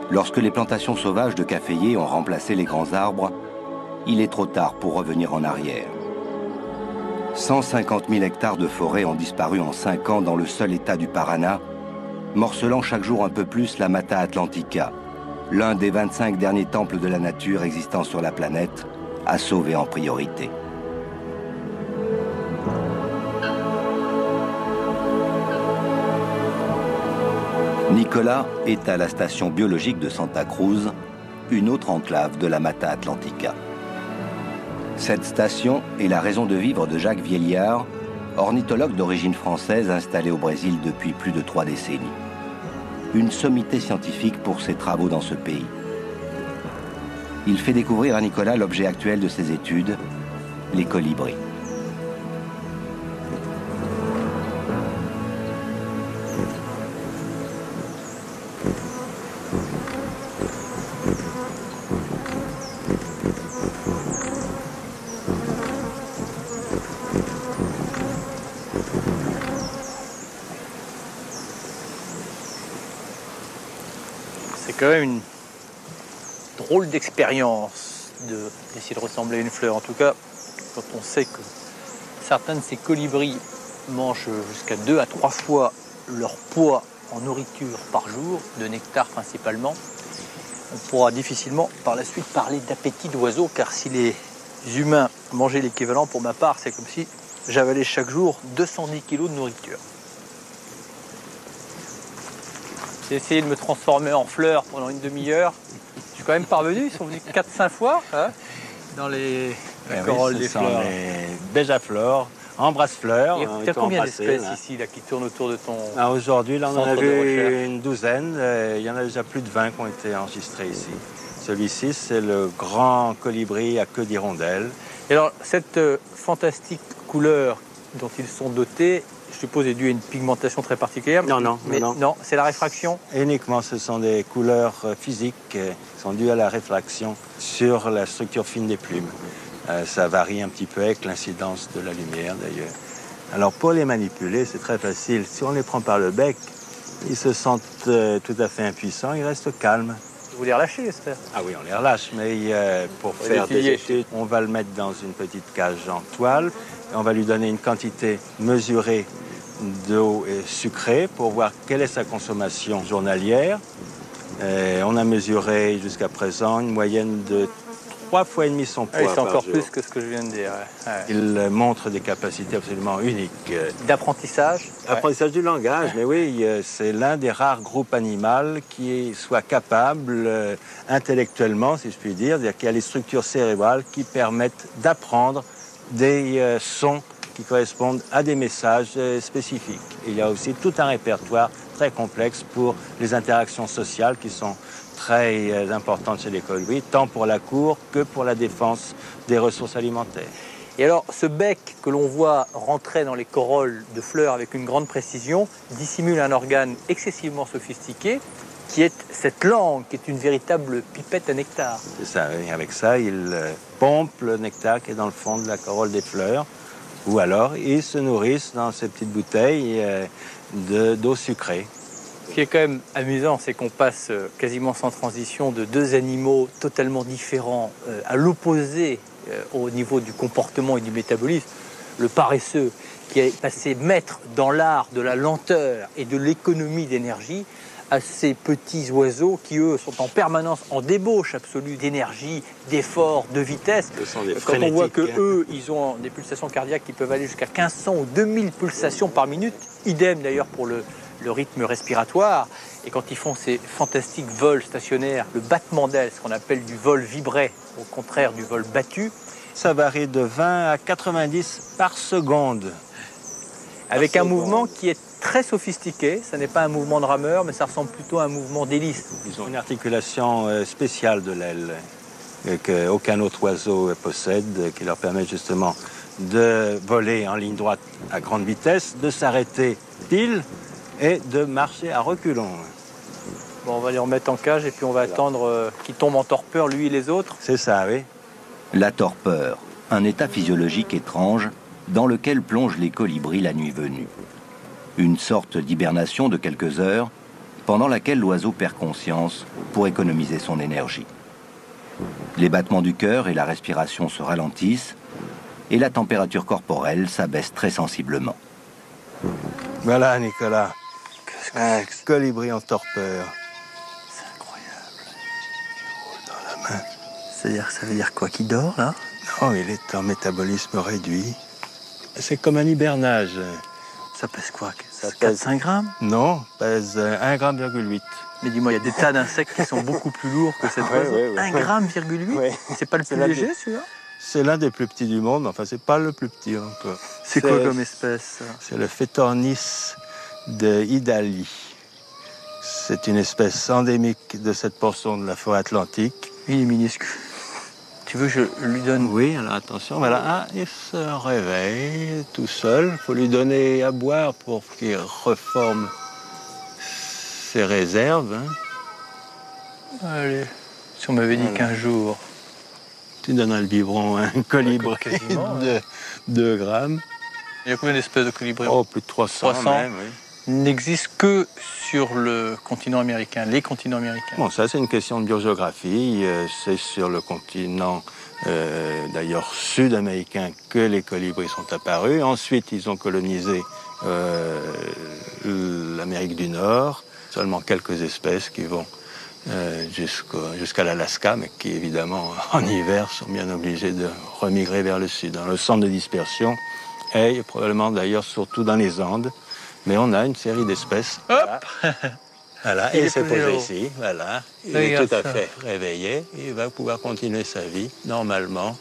Lorsque les plantations sauvages de caféiers ont remplacé les grands arbres, il est trop tard pour revenir en arrière. 150 000 hectares de forêt ont disparu en 5 ans dans le seul état du Paraná, morcelant chaque jour un peu plus la Mata Atlantica, l'un des 25 derniers temples de la nature existant sur la planète, à sauver en priorité. Nicolas est à la station biologique de Santa Cruz, une autre enclave de la Mata Atlantica. Cette station est la raison de vivre de Jacques Vieliard, ornithologue d'origine française installé au Brésil depuis plus de 3 décennies. Une sommité scientifique pour ses travaux dans ce pays. Il fait découvrir à Nicolas l'objet actuel de ses études, les colibris. C'est quand même une drôle d'expérience d'essayer de ressembler à une fleur. En tout cas, quand on sait que certains de ces colibris mangent jusqu'à 2 à 3 fois leur poids en nourriture par jour, de nectar principalement, on pourra difficilement par la suite parler d'appétit d'oiseau, car si les humains mangeaient l'équivalent, pour ma part, c'est comme si j'avalais chaque jour 210 kg de nourriture. J'ai essayé de me transformer en fleur pendant une demi-heure. Je suis quand même parvenu, ils sont venus 4-5 fois hein, dans les corolles des fleurs. Les Béjaflores, Embrasse-fleurs. Il y a combien d'espèces ici là, qui tournent autour de ton Aujourd'hui, là, on en a centre de vu recherche? une douzaine. Il y en a déjà plus de 20 qui ont été enregistrés ici. Celui-ci, c'est le grand colibri à queue d'hirondelle. Et alors, cette fantastique couleur dont ils sont dotés, je suppose, est due à une pigmentation très particulière. Non, c'est la réfraction. Uniquement, ce sont des couleurs physiques qui sont dues à la réfraction sur la structure fine des plumes. Ça varie un petit peu avec l'incidence de la lumière, d'ailleurs. Alors, pour les manipuler, c'est très facile. Si on les prend par le bec, ils se sentent tout à fait impuissants, ils restent calmes. Vous les relâchez, j'espère. Ah oui, on les relâche, mais pour faire des études, on va le mettre dans une petite cage en toile et on va lui donner une quantité mesurée d'eau sucrée pour voir quelle est sa consommation journalière. On a mesuré jusqu'à présent une moyenne de 3,5 fois son poids c'est encore plus que ce que je viens de dire. Ouais. Il montre des capacités absolument uniques. D'apprentissage. Apprentissage du langage, mais oui, c'est l'un des rares groupes animaux qui soit capable intellectuellement, si je puis dire, c'est-à-dire qu'il y a les structures cérébrales qui permettent d'apprendre des sons qui correspondent à des messages spécifiques. Il y a aussi tout un répertoire très complexe pour les interactions sociales qui sont très importantes chez les colibris, tant pour la cour que pour la défense des ressources alimentaires. Et alors, ce bec que l'on voit rentrer dans les corolles de fleurs avec une grande précision dissimule un organe excessivement sophistiqué qui est cette langue, qui est une véritable pipette à nectar. C'est ça, et avec ça, il pompe le nectar qui est dans le fond de la corolle des fleurs, ou alors ils se nourrissent dans ces petites bouteilles d'eau sucrée. Ce qui est quand même amusant, c'est qu'on passe quasiment sans transition de 2 animaux totalement différents à l'opposé au niveau du comportement et du métabolisme. Le paresseux, qui est passé maître dans l'art de la lenteur et de l'économie d'énergie, à ces petits oiseaux qui, eux, sont en permanence en débauche absolue d'énergie, d'effort, de vitesse. Quand on voit qu'eux, ils ont des pulsations cardiaques qui peuvent aller jusqu'à 1500 ou 2000 pulsations par minute, idem d'ailleurs pour le rythme respiratoire. Et quand ils font ces fantastiques vols stationnaires, le battement d'ailes, ce qu'on appelle du vol vibré, au contraire du vol battu. Ça varie de 20 à 90 par seconde. Avec un mouvement qui est très sophistiqué. Ça n'est pas un mouvement de rameur, mais ça ressemble plutôt à un mouvement d'hélice. Ils ont une articulation spéciale de l'aile qu'aucun autre oiseau possède, qui leur permet justement de voler en ligne droite à grande vitesse, de s'arrêter pile et de marcher à reculons. Bon, on va les remettre en cage et puis on va attendre qu'ils tombent en torpeur, lui et les autres. C'est ça, oui. La torpeur, un état physiologique étrange dans lequel plongent les colibris la nuit venue. une sorte d'hibernation de quelques heures, pendant laquelle l'oiseau perd conscience pour économiser son énergie. Les battements du cœur et la respiration se ralentissent, et la température corporelle s'abaisse très sensiblement. Voilà, Nicolas. Un colibri en torpeur. C'est incroyable. Il roule dans la main. C'est-à-dire, ça veut dire quoi, qu'il dort, là? Non, il est en métabolisme réduit. C'est comme un hibernage. Ça pèse quoi? Ça pèse 4-5 grammes? Non, pèse 1,8 g. Mais dis-moi, il y a des tas d'insectes qui sont beaucoup plus lourds que cet oiseau. 1,8 g? C'est pas le plus léger, celui-là? C'est l'un des plus petits du monde, enfin, c'est pas le plus petit encore. C'est quoi comme espèce? C'est le Phétornis de Idali. C'est une espèce endémique de cette portion de la forêt atlantique. Il est minuscule. Tu veux que je lui donne? Oui, alors attention, voilà, ah, il se réveille tout seul. Il faut lui donner à boire pour qu'il reforme ses réserves. Hein. Allez, si on m'avait dit qu'un jour... Tu donneras le biberon à un colibri de 2 grammes. Il y a combien d'espèces de colibris? Oh, plus de 300 même, oui. N'existe que sur le continent américain, les continents américains. Bon, ça, c'est une question de biogéographie. C'est sur le continent, d'ailleurs, sud-américain que les colibris sont apparus. Ensuite, ils ont colonisé l'Amérique du Nord. Seulement quelques espèces qui vont jusqu'à l'Alaska, mais qui, évidemment, en hiver, sont bien obligés de remigrer vers le sud. Le centre de dispersion est probablement, d'ailleurs, surtout dans les Andes. Mais on a une série d'espèces. Hop! Voilà, et il s'est posé ici, voilà. Il est tout à fait réveillé. Il va pouvoir continuer sa vie, normalement.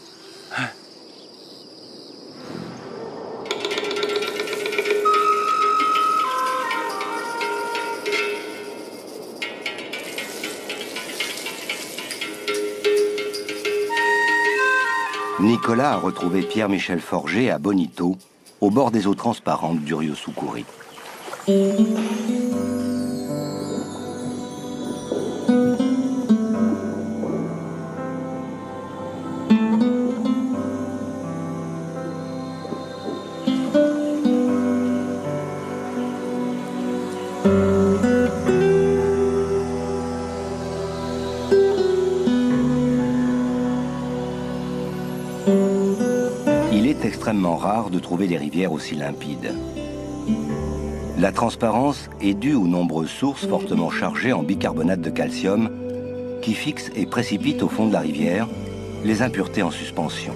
Nicolas a retrouvé Pierre-Michel Forger à Bonito, au bord des eaux transparentes du Rio Sucuri. Il est extrêmement rare de trouver des rivières aussi limpides. La transparence est due aux nombreuses sources fortement chargées en bicarbonate de calcium qui fixent et précipitent au fond de la rivière les impuretés en suspension.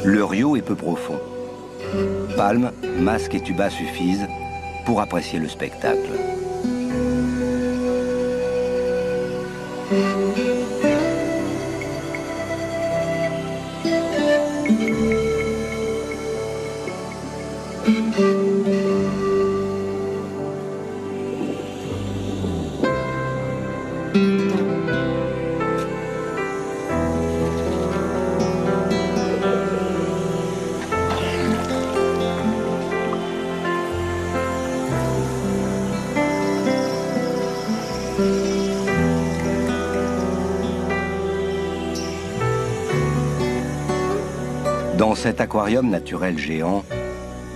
Le Rio est peu profond. Palmes, masques et tubas suffisent pour apprécier le spectacle. Dans cet aquarium naturel géant,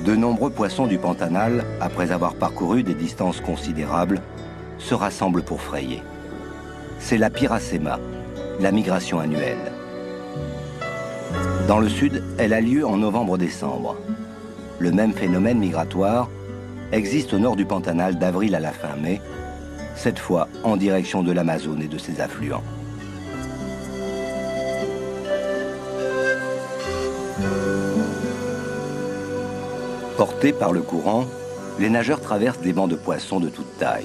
de nombreux poissons du Pantanal, après avoir parcouru des distances considérables, se rassemblent pour frayer. C'est la Piracema, la migration annuelle. Dans le sud, elle a lieu en novembre-décembre. Le même phénomène migratoire existe au nord du Pantanal d'avril à la fin mai, cette fois en direction de l'Amazone et de ses affluents. Portés par le courant, les nageurs traversent des bancs de poissons de toute taille.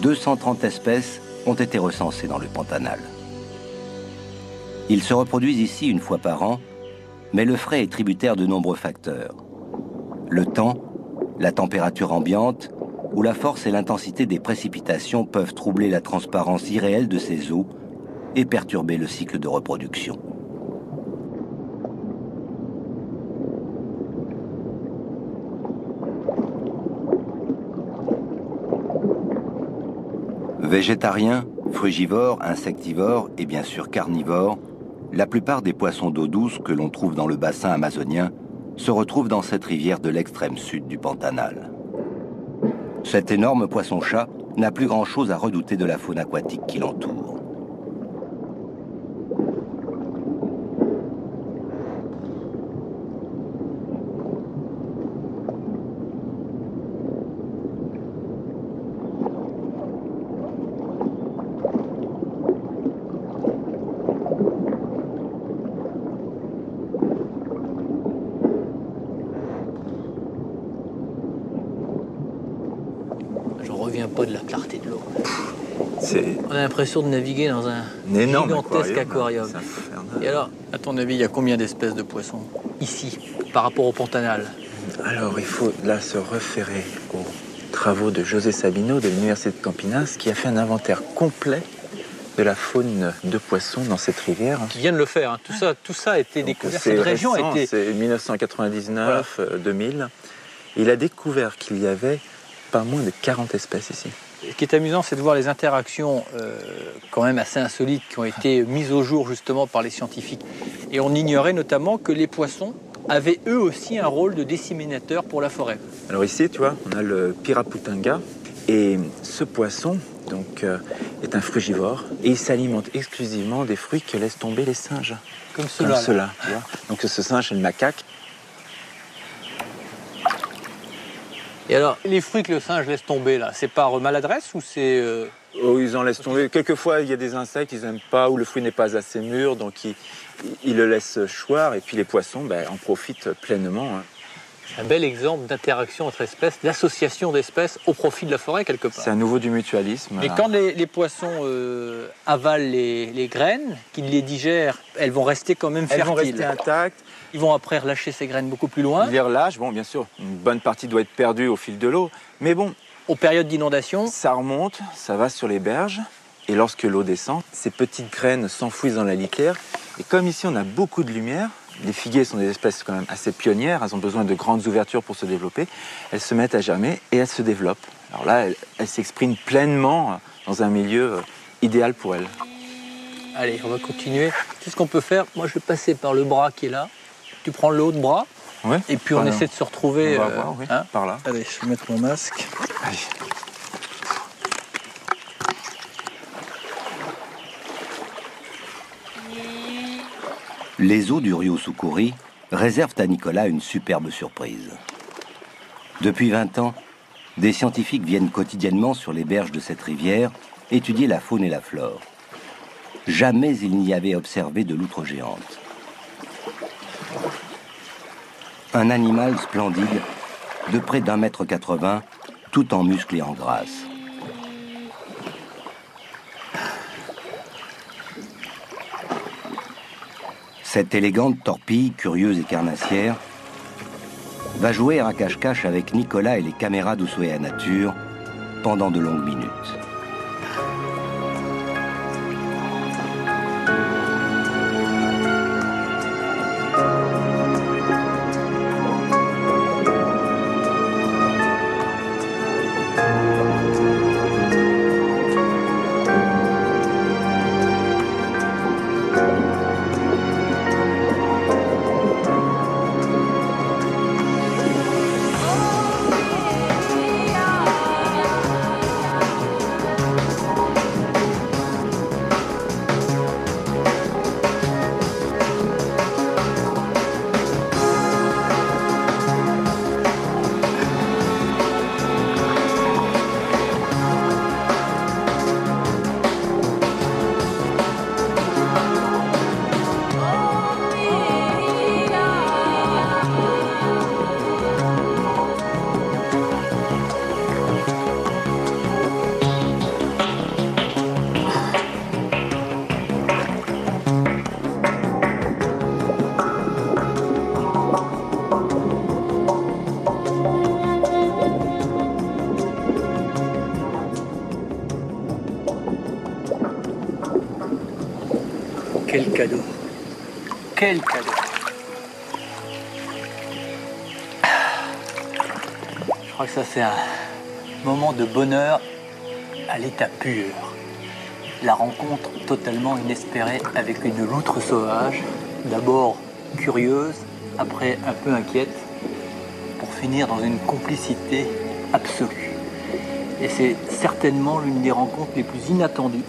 230 espèces ont été recensées dans le Pantanal. Ils se reproduisent ici une fois par an, mais le frai est tributaire de nombreux facteurs. Le temps, la température ambiante ou la force et l'intensité des précipitations peuvent troubler la transparence irréelle de ces eaux et perturber le cycle de reproduction. Végétariens, frugivores, insectivores et bien sûr carnivores, la plupart des poissons d'eau douce que l'on trouve dans le bassin amazonien se retrouvent dans cette rivière de l'extrême sud du Pantanal. Cet énorme poisson-chat n'a plus grand-chose à redouter de la faune aquatique qui l'entoure. Pas de la clarté de l'eau. On a l'impression de naviguer dans un gigantesque aquarium. Et alors, à ton avis, il y a combien d'espèces de poissons ici, par rapport au Pantanal? Alors, il faut là se référer aux travaux de José Sabino de l'Université de Campinas, qui a fait un inventaire complet de la faune de poissons dans cette rivière. Qui vient de le faire, hein. Tout ça a été découvert. Cette région a été... C'est 1999, voilà. 2000. Il a découvert qu'il y avait pas moins de 40 espèces ici. Ce qui est amusant, c'est de voir les interactions quand même assez insolites qui ont été mises au jour justement par les scientifiques. Et on ignorait notamment que les poissons avaient eux aussi un rôle de disséminateur pour la forêt. Alors ici, tu vois, on a le Piraputunga. Et ce poisson donc, est un frugivore et il s'alimente exclusivement des fruits que laissent tomber les singes. Comme ceux-là. Tu vois. Donc ce singe, c'est le macaque. Et alors, les fruits que le singe laisse tomber, là, c'est par maladresse ou c'est... Oh, ils en laissent tomber. Quelquefois, il y a des insectes, ils n'aiment pas, ou le fruit n'est pas assez mûr, donc ils le laissent choir. Et puis les poissons en profitent pleinement. Hein. C'est un bel exemple d'interaction entre espèces, d'association d'espèces au profit de la forêt, quelque part. C'est à nouveau du mutualisme. Mais quand les poissons avalent les graines, qu'ils les digèrent, elles vont rester quand même fertiles. Elles vont rester intactes. Ils vont après relâcher ces graines beaucoup plus loin. Ils les relâchent. Bon, bien sûr, une bonne partie doit être perdue au fil de l'eau. Mais bon... Aux périodes d'inondation, ça remonte, ça va sur les berges. Et lorsque l'eau descend, ces petites graines s'enfouissent dans la litière. Et comme ici, on a beaucoup de lumière, les figuiers sont des espèces quand même assez pionnières. Elles ont besoin de grandes ouvertures pour se développer. Elles se mettent à germer et elles se développent. Alors là, elles s'expriment pleinement dans un milieu idéal pour elles. Allez, on va continuer. Qu'est-ce qu'on peut faire? Moi, je vais passer par le bras qui est là. Tu prends l'autre bras, ouais, et puis on essaie de se retrouver. On va voir, oui, hein, par là. Allez, je vais mettre mon masque. Allez. Les eaux du Rio Sucuri réservent à Nicolas une superbe surprise. Depuis 20 ans, des scientifiques viennent quotidiennement sur les berges de cette rivière étudier la faune et la flore. Jamais il n'y avait observé de loutre géante. Un animal splendide, de près d'1,80 m, tout en muscles et en grâce. Cette élégante torpille, curieuse et carnassière, va jouer à cache-cache avec Nicolas et les caméras d'Ushuaïa Nature pendant de longues minutes. Quel cadeau! Quel cadeau! Je crois que ça c'est un moment de bonheur à l'état pur. la rencontre totalement inespérée avec une loutre sauvage, d'abord curieuse, après un peu inquiète, pour finir dans une complicité absolue. Et c'est certainement l'une des rencontres les plus inattendues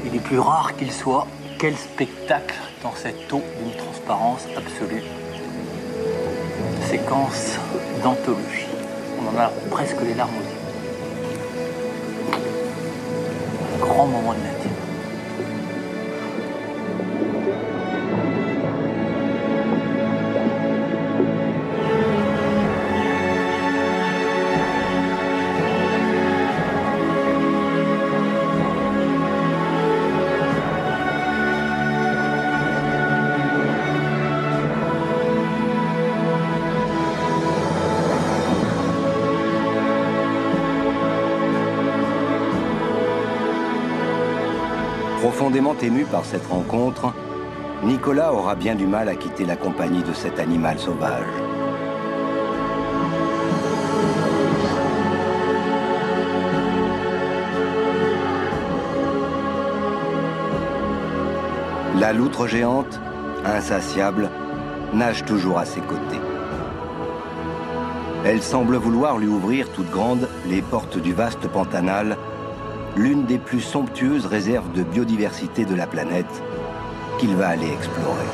et les plus rares qu'il soit. Quel spectacle dans cette eau d'une transparence absolue. Séquence d'anthologie. On en a presque les larmes aux yeux. Grand moment de nature. Profondément ému par cette rencontre, Nicolas aura bien du mal à quitter la compagnie de cet animal sauvage. La loutre géante, insatiable, nage toujours à ses côtés. Elle semble vouloir lui ouvrir toutes grandes les portes du vaste Pantanal, l'une des plus somptueuses réserves de biodiversité de la planète qu'il va aller explorer.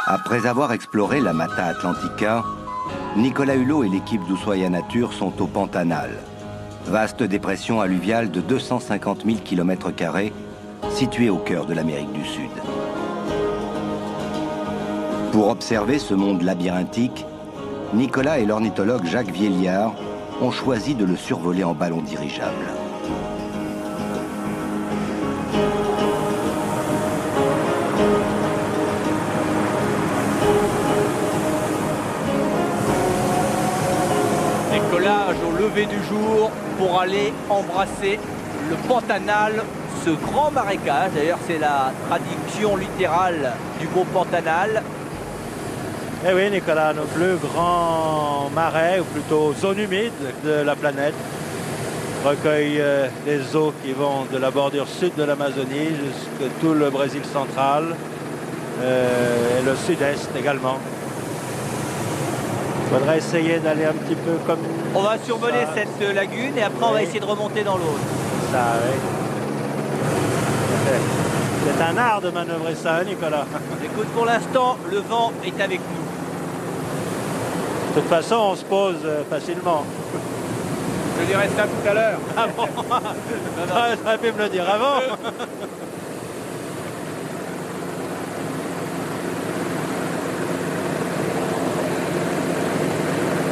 Après avoir exploré la Mata Atlantica, Nicolas Hulot et l'équipe d'Ushuaïa Nature sont au Pantanal, vaste dépression alluviale de 250 000 km², située au cœur de l'Amérique du Sud. Pour observer ce monde labyrinthique, Nicolas et l'ornithologue Jacques Vieliard ont choisi de le survoler en ballon dirigeable. Au lever du jour pour aller embrasser le Pantanal, ce grand marécage. D'ailleurs, c'est la traduction littérale du mot Pantanal. Eh oui, Nicolas, nos plus grands marais, ou plutôt zones humides de la planète, recueillent les eaux qui vont de la bordure sud de l'Amazonie jusqu'à tout le Brésil central et le sud-est également. Il faudrait essayer d'aller un petit peu comme on va survoler cette lagune et après on va essayer de remonter dans l'autre. Ça, oui. C'est un art de manœuvrer ça, hein, Nicolas. Écoute, pour l'instant, le vent est avec nous. De toute façon, on se pose facilement. Je dirais ça tout à l'heure. Ah bon? Tu aurais pu me le dire avant.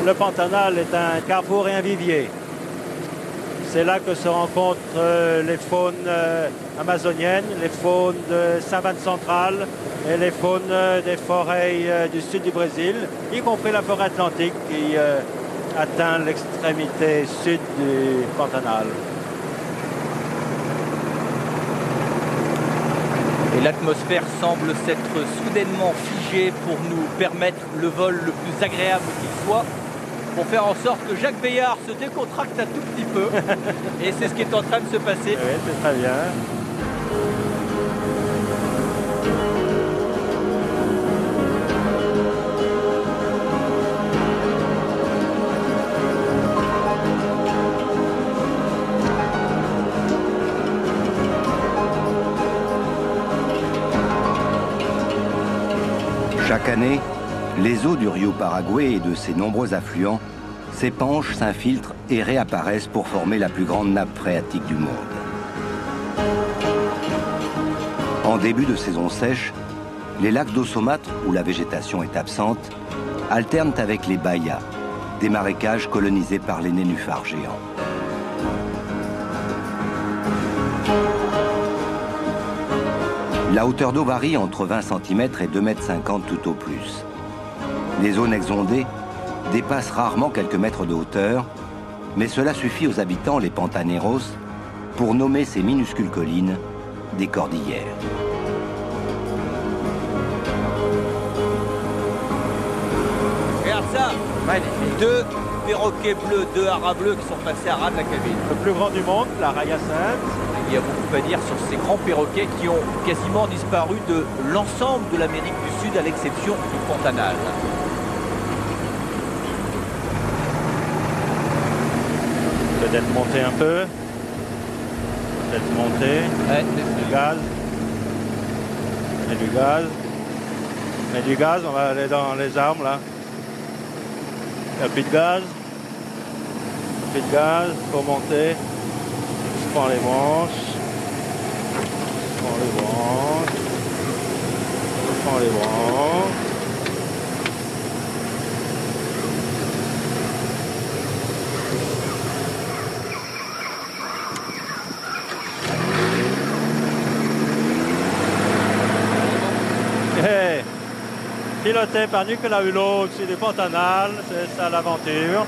Le Pantanal est un carrefour et un vivier. C'est là que se rencontrent les faunes amazoniennes, les faunes de Savane centrale et les faunes des forêts du sud du Brésil, y compris la forêt atlantique qui atteint l'extrémité sud du Pantanal. Et l'atmosphère semble s'être soudainement figée pour nous permettre le vol le plus agréable qu'il soit, pour faire en sorte que Jacques Vieliard se décontracte un tout petit peu. Et c'est ce qui est en train de se passer. Oui, c'est très bien. Chaque année, les eaux du Rio Paraguay et de ses nombreux affluents s'épanchent, s'infiltrent et réapparaissent pour former la plus grande nappe phréatique du monde. En début de saison sèche, les lacs d'eau saumâtre, où la végétation est absente, alternent avec les bayas, des marécages colonisés par les nénuphars géants. La hauteur d'eau varie entre 20 cm et 2,50 m tout au plus. Les zones exondées dépassent rarement quelques mètres de hauteur, mais cela suffit aux habitants, les Pantaneros, pour nommer ces minuscules collines des cordillères. Regarde ça, magnifique. Deux perroquets bleus, deux haras bleus qui sont passés à ras de la cabine. Le plus grand du monde, la Rayacinthe. Il y a beaucoup à dire sur ces grands perroquets qui ont quasiment disparu de l'ensemble de l'Amérique du Sud à l'exception du Pantanal. Peut-être monter un peu. Peut-être monter. Ouais, du gaz. Et du gaz. Et du gaz, on va aller dans les arbres là. Il n'y a plus de gaz. Plus de gaz, pour monter. Je prends les branches. Je prends les branches. Je prends les branches. Hey, piloté par Nicolas Hulot au-dessus du Pantanal, c'est ça l'aventure.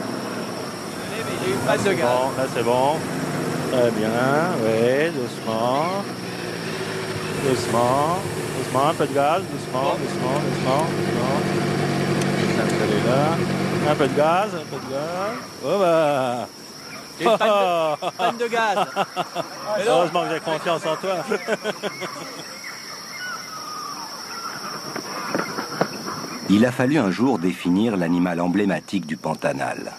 Il y a une panne de gaz. Bon, là c'est bon. Très bien, oui, doucement. Doucement. Doucement, un peu de gaz, doucement, doucement, doucement, doucement. Installez là. Un peu de gaz, un peu de gaz. Oh bah. Il y a une panne de gaz. Heureusement que j'ai confiance en toi. Il a fallu un jour définir l'animal emblématique du Pantanal.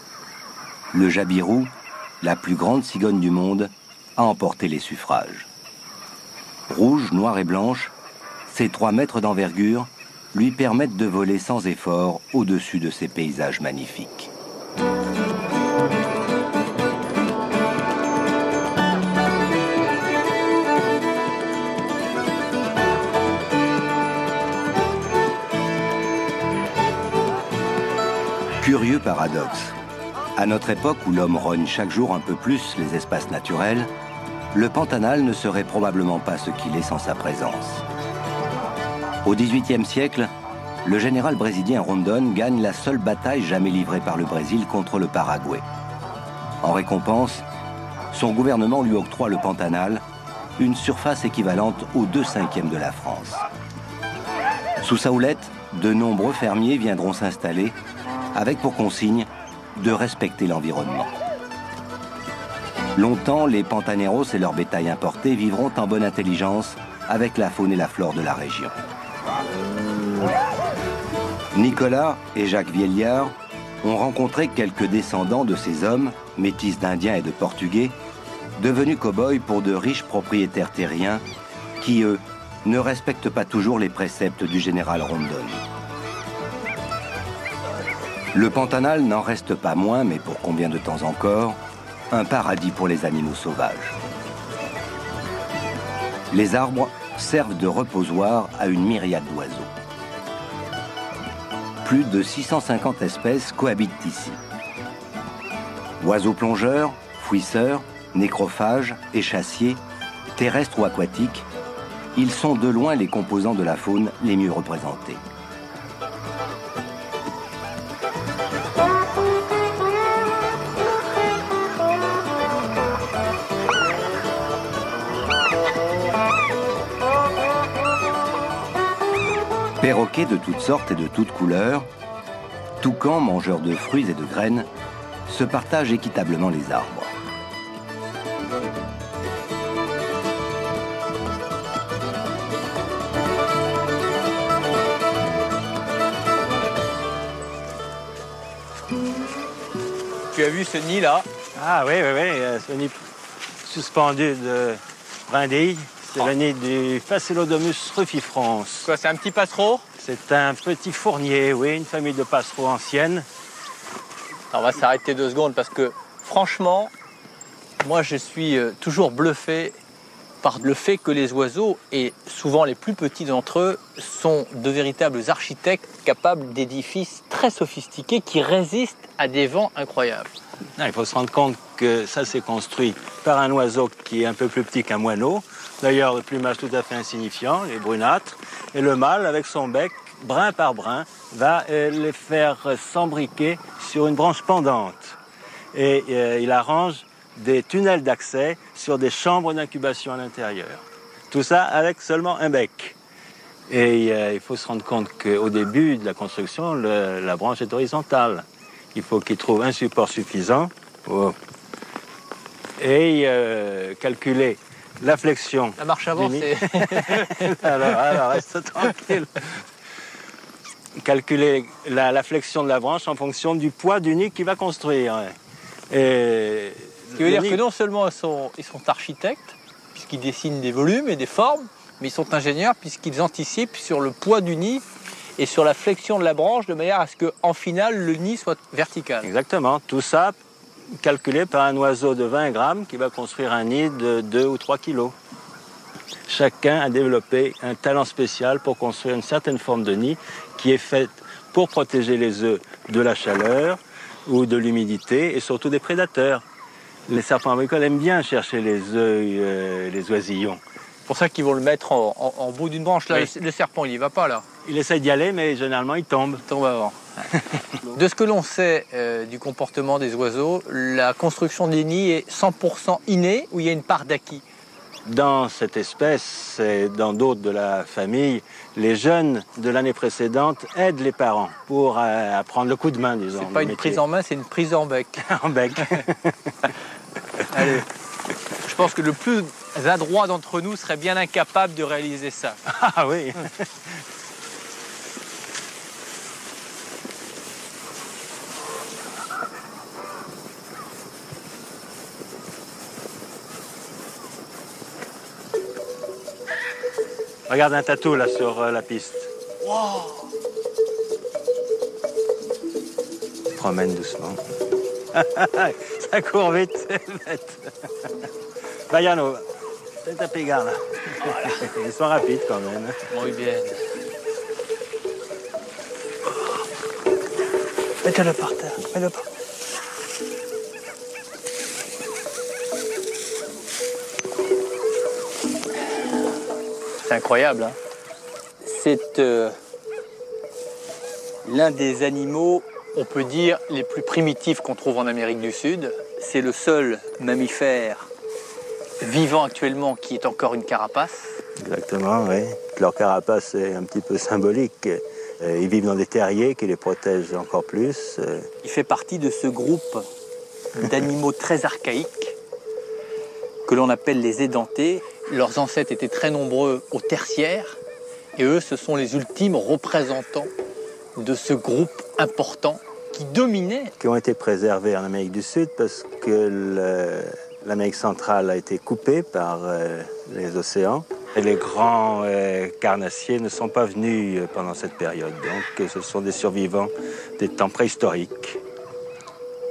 Le jabirou, la plus grande cigogne du monde, a emporté les suffrages. Rouge, noire et blanche, ces 3 mètres d'envergure lui permettent de voler sans effort au-dessus de ces paysages magnifiques. Curieux paradoxe. À notre époque où l'homme rogne chaque jour un peu plus les espaces naturels, le Pantanal ne serait probablement pas ce qu'il est sans sa présence. Au XVIIIe siècle, le général brésilien Rondon gagne la seule bataille jamais livrée par le Brésil contre le Paraguay. En récompense, son gouvernement lui octroie le Pantanal, une surface équivalente aux 2/5 de la France. Sous sa houlette, de nombreux fermiers viendront s'installer, avec pour consigne de respecter l'environnement. Longtemps, les Pantaneros et leur bétail importé vivront en bonne intelligence avec la faune et la flore de la région. Nicolas et Jacques Vieillard ont rencontré quelques descendants de ces hommes, métis d'Indiens et de Portugais, devenus cow-boys pour de riches propriétaires terriens qui, eux, ne respectent pas toujours les préceptes du général Rondon. Le Pantanal n'en reste pas moins, mais pour combien de temps encore, un paradis pour les animaux sauvages. Les arbres servent de reposoir à une myriade d'oiseaux. Plus de 650 espèces cohabitent ici. Oiseaux plongeurs, fouisseurs, nécrophages, échassiers, terrestres ou aquatiques, ils sont de loin les composants de la faune les mieux représentés. Perroquets de toutes sortes et de toutes couleurs, toucans mangeurs de fruits et de graines, se partagent équitablement les arbres. Tu as vu ce nid là? Ah oui, oui, oui, ce nid suspendu de brindilles. C'est le nid du Phacelodomus rufifrons. Quoi, c'est un petit passereau? C'est un petit fournier, oui, une famille de passereaux anciennes. Alors, on va s'arrêter 2 secondes parce que, franchement, moi, je suis toujours bluffé par le fait que les oiseaux, et souvent les plus petits d'entre eux, sont de véritables architectes capables d'édifices très sophistiqués qui résistent à des vents incroyables. Il faut se rendre compte que ça s'est construit par un oiseau qui est un peu plus petit qu'un moineau. D'ailleurs, le plumage tout à fait insignifiant, il est brunâtre. Et le mâle, avec son bec, brin par brin, va les faire s'embriquer sur une branche pendante. Et il arrange des tunnels d'accès sur des chambres d'incubation à l'intérieur. Tout ça avec seulement un bec. Et il faut se rendre compte qu'au début de la construction, la branche est horizontale. Il faut qu'il trouve un support suffisant et calculer la flexion. La marche avant, c'est... alors, reste tranquille. Calculer la flexion de la branche en fonction du poids du nid qu'il va construire. Et ce qui veut dire que non seulement ils sont architectes, puisqu'ils dessinent des volumes et des formes, mais ils sont ingénieurs puisqu'ils anticipent sur le poids du nid et sur la flexion de la branche de manière à ce qu'en finale, le nid soit vertical. Exactement. Tout ça calculé par un oiseau de 20 grammes qui va construire un nid de 2 ou 3 kilos. Chacun a développé un talent spécial pour construire une certaine forme de nid qui est faite pour protéger les œufs de la chaleur ou de l'humidité et surtout des prédateurs. Les serpents arboricoles aiment bien chercher les œufs, les oisillons. C'est pour ça qu'ils vont le mettre en bout d'une branche. Là, oui. Le serpent, il n'y va pas, là. Il essaye d'y aller, mais généralement, il tombe. Il tombe avant. De ce que l'on sait du comportement des oiseaux, la construction des nids est 100% innée ou il y a une part d'acquis? Dans cette espèce et dans d'autres de la famille, les jeunes de l'année précédente aident les parents pour apprendre le coup de main, disons. C'est pas une prise en main, c'est une prise en bec. En bec. Allez. Je pense que le plus adroit d'entre nous serait bien incapable de réaliser ça. Ah oui. Regarde un tatou là sur la piste. Wow. Il se promène doucement. Ça court vite, c'est bête. Bayano, c'est ta pégare là. Voilà. Ils sont rapides quand même. Muy bien. Mets-le par terre, mets-le par terre. C'est incroyable, hein. C'est l'un des animaux, on peut dire, les plus primitifs qu'on trouve en Amérique du Sud. C'est le seul mammifère vivant actuellement qui est encore une carapace. Exactement, oui. Leur carapace est un petit peu symbolique. Ils vivent dans des terriers qui les protègent encore plus. Il fait partie de ce groupe d'animaux très archaïques que l'on appelle les édentés. Leurs ancêtres étaient très nombreux au tertiaire et eux, ce sont les ultimes représentants de ce groupe important qui dominait. Qui ont été préservés en Amérique du Sud parce que l'Amérique centrale a été coupée par les océans. Et les grands carnassiers ne sont pas venus pendant cette période. Donc ce sont des survivants des temps préhistoriques.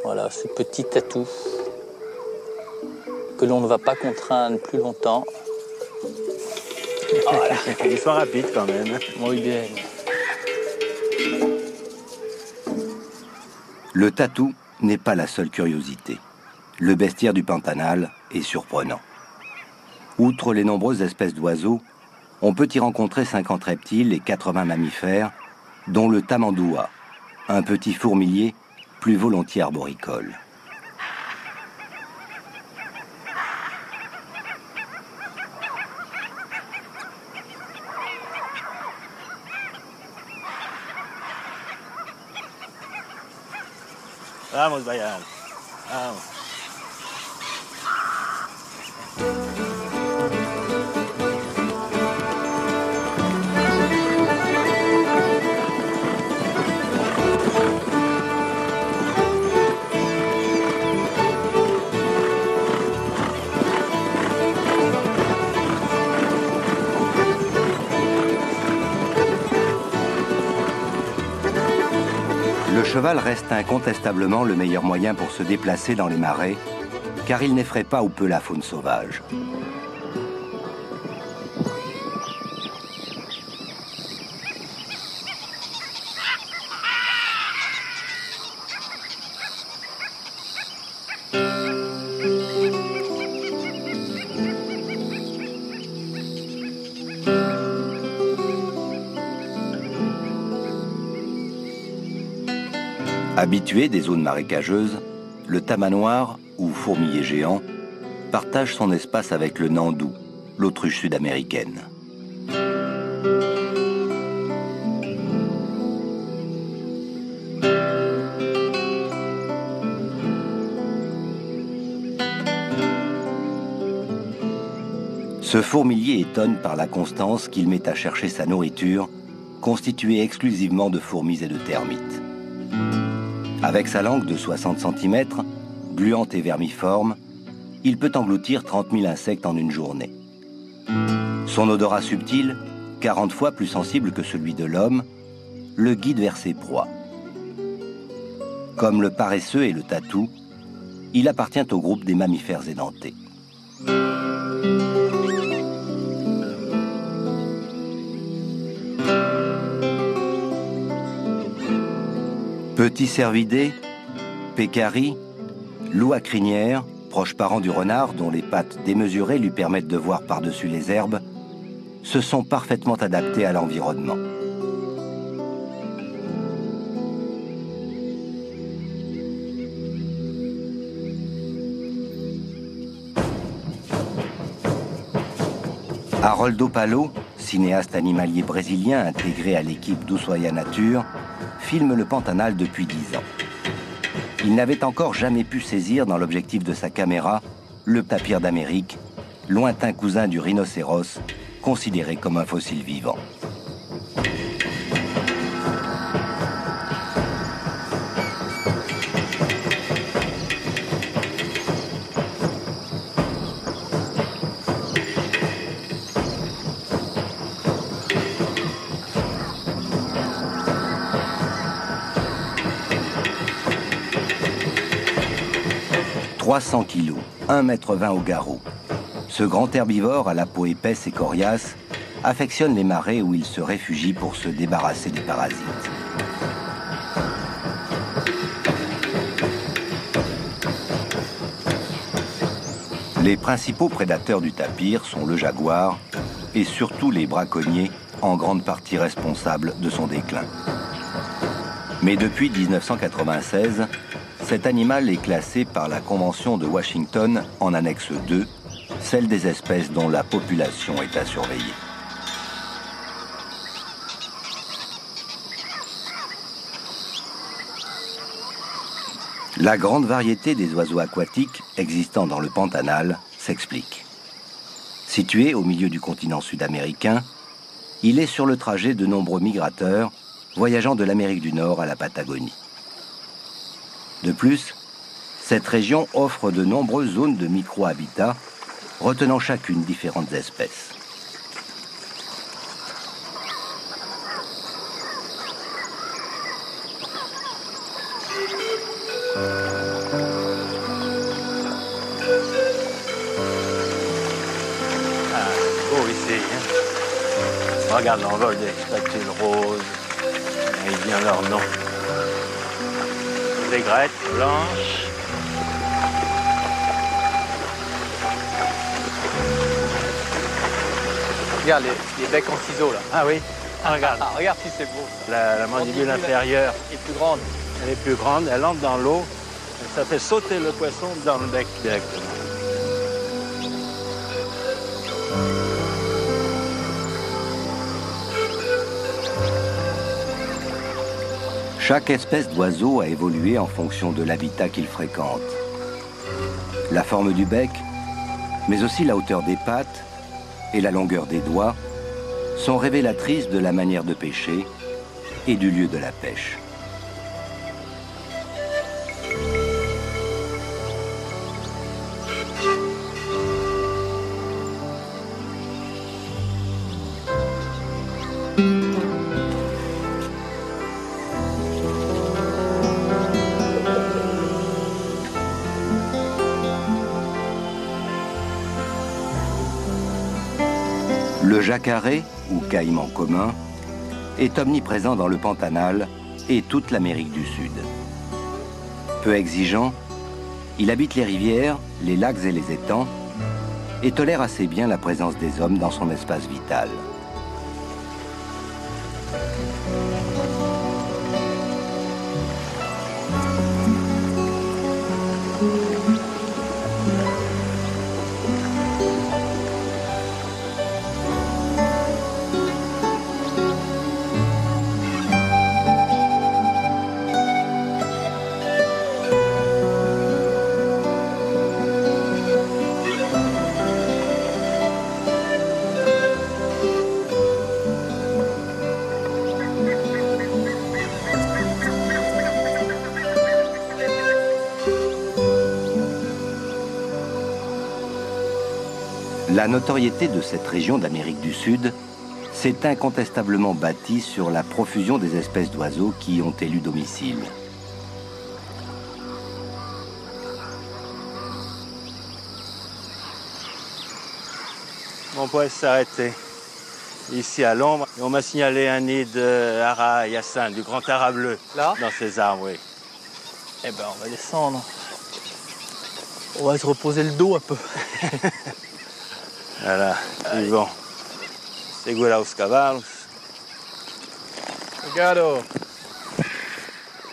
Voilà, ce petit tatou que l'on ne va pas contraindre plus longtemps. Voilà. Ils sont rapides quand même. Muy bien. Le tatou n'est pas la seule curiosité. Le bestiaire du Pantanal est surprenant. Outre les nombreuses espèces d'oiseaux, on peut y rencontrer 50 reptiles et 80 mammifères, dont le tamandoua, un petit fourmilier plus volontiers arboricole. Vamos, Bayan. Vamos. Le cheval reste incontestablement le meilleur moyen pour se déplacer dans les marais, car il n'effraie pas ou peu la faune sauvage. Habitué des zones marécageuses, le tamanoir, ou fourmilier géant, partage son espace avec le nandou, l'autruche sud-américaine. Ce fourmilier étonne par la constance qu'il met à chercher sa nourriture, constituée exclusivement de fourmis et de termites. Avec sa langue de 60 cm, gluante et vermiforme, il peut engloutir 30 000 insectes en une journée. Son odorat subtil, 40 fois plus sensible que celui de l'homme, le guide vers ses proies. Comme le paresseux et le tatou, il appartient au groupe des mammifères édentés. Petit cervidé, pécari, loup à crinière, proche parent du renard dont les pattes démesurées lui permettent de voir par-dessus les herbes, se sont parfaitement adaptés à l'environnement. Haroldo Palo, cinéaste animalier brésilien intégré à l'équipe d'Ushuaia Nature, filme le Pantanal depuis 10 ans. Il n'avait encore jamais pu saisir dans l'objectif de sa caméra le tapir d'Amérique, lointain cousin du rhinocéros, considéré comme un fossile vivant. « 300 kilos, 1,20 m au garrot. Ce grand herbivore à la peau épaisse et coriace affectionne les marais où il se réfugie pour se débarrasser des parasites. Les principaux prédateurs du tapir sont le jaguar et surtout les braconniers, en grande partie responsables de son déclin. Mais depuis 1996, cet animal est classé par la Convention de Washington en annexe 2, celle des espèces dont la population est à surveiller. La grande variété des oiseaux aquatiques existant dans le Pantanal s'explique. Situé au milieu du continent sud-américain, il est sur le trajet de nombreux migrateurs voyageant de l'Amérique du Nord à la Patagonie. De plus, cette région offre de nombreuses zones de micro-habitats, retenant chacune différentes espèces. Beau ici, hein? Regarde l'envol des spatules roses, et bien leur nom. Des grettes blanches. Regarde les becs en ciseaux là. Ah oui, regarde. Regarde si c'est beau. La mandibule inférieure est plus grande. Elle est plus grande, elle entre dans l'eau, ça fait sauter le poisson dans le bec directement. Chaque espèce d'oiseau a évolué en fonction de l'habitat qu'il fréquente. La forme du bec, mais aussi la hauteur des pattes et la longueur des doigts sont révélatrices de la manière de pêcher et du lieu de la pêche. Le jacaré, ou caïman commun, est omniprésent dans le Pantanal et toute l'Amérique du Sud. Peu exigeant, il habite les rivières, les lacs et les étangs et tolère assez bien la présence des hommes dans son espace vital. La notoriété de cette région d'Amérique du Sud s'est incontestablement bâtie sur la profusion des espèces d'oiseaux qui y ont élu domicile. On pourrait s'arrêter ici à l'ombre. On m'a signalé un nid de hara hyacinthe, du grand hara bleu, Là? dans ces arbres, oui. Eh ben, on va descendre. On va se reposer le dos un peu. Voilà, ils vont. Segura os cavalos. Obrigado.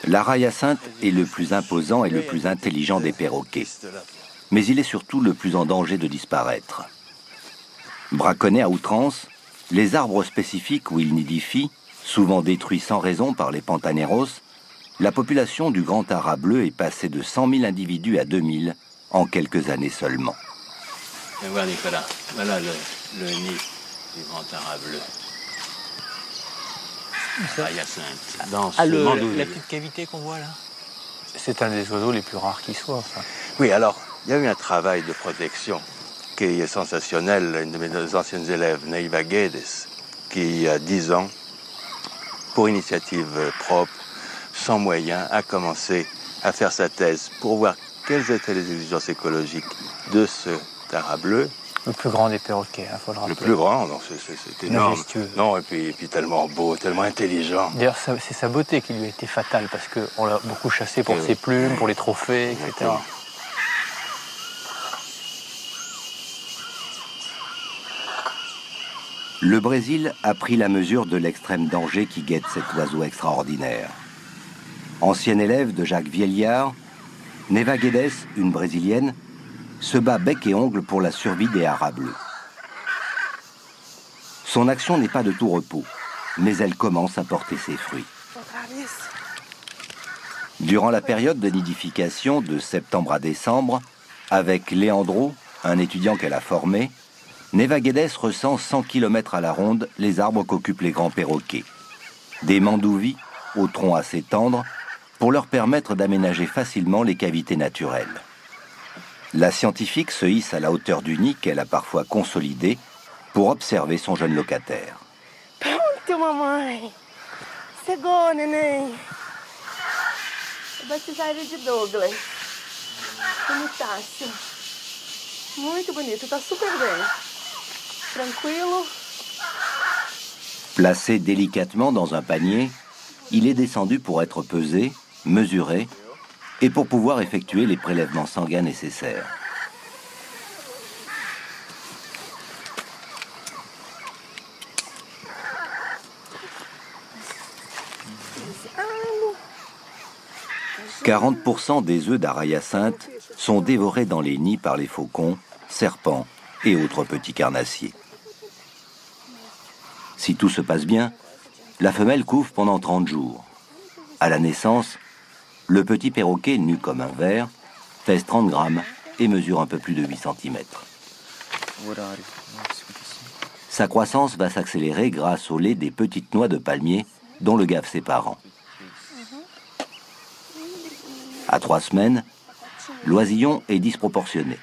L'hara hyacinthe est le plus imposant et le plus intelligent des perroquets. Mais il est surtout le plus en danger de disparaître. Braconné à outrance, les arbres spécifiques où il nidifie, souvent détruits sans raison par les pantaneros, la population du grand hara bleu est passée de 100 000 individus à 2000 en quelques années seulement. Viens voir Nicolas, voilà le nid du grand hara bleu. Hara hyacinthe. Dans ce mandouille. La petite cavité qu'on voit là, c'est un des oiseaux les plus rares qui soit. Enfin. Oui, alors, il y a eu un travail de protection qui est sensationnel. Une de mes anciennes élèves, Neiva Guedes, qui, il y a 10 ans, pour initiative propre, sans moyens, a commencé à faire sa thèse pour voir quelles étaient les exigences écologiques de ce hara bleu. Le plus grand des perroquets, il faut le rappeler. Le plus grand, non, c'est énorme. Majestueux. Non, et puis tellement beau, tellement intelligent. D'ailleurs, c'est sa beauté qui lui a été fatale, parce qu'on l'a beaucoup chassé pour ses plumes, pour les trophées, etc. Le Brésil a pris la mesure de l'extrême danger qui guette cet oiseau extraordinaire. Ancienne élève de Jacques Vielliard, Neiva Guedes, une Brésilienne, se bat bec et ongle pour la survie des haras bleus. Son action n'est pas de tout repos, mais elle commence à porter ses fruits. Durant la période de nidification de septembre à décembre, avec Leandro, un étudiant qu'elle a formé, Neiva Guedes recense 100 km à la ronde les arbres qu'occupent les grands perroquets. Des mandouvis, au tronc assez tendre, pour leur permettre d'aménager facilement les cavités naturelles. La scientifique se hisse à la hauteur du nid qu'elle a parfois consolidé pour observer son jeune locataire. Pronto, mamãe. Chegou, neném. Eu batizei ele de Douglas. Bonitácio. Muito bonito, tá super bem. Tranquilo. Placé délicatement dans un panier, il est descendu pour être pesé, mesuré et pour pouvoir effectuer les prélèvements sanguins nécessaires. « 40% des œufs d'hara hyacinthe sont dévorés dans les nids par les faucons, serpents et autres petits carnassiers. Si tout se passe bien, la femelle couve pendant 30 jours. À la naissance, le petit perroquet, nu comme un ver, pèse 30 grammes et mesure un peu plus de 8 cm. Sa croissance va s'accélérer grâce au lait des petites noix de palmier dont le gavent ses parents. À 3 semaines, l'oisillon est disproportionné.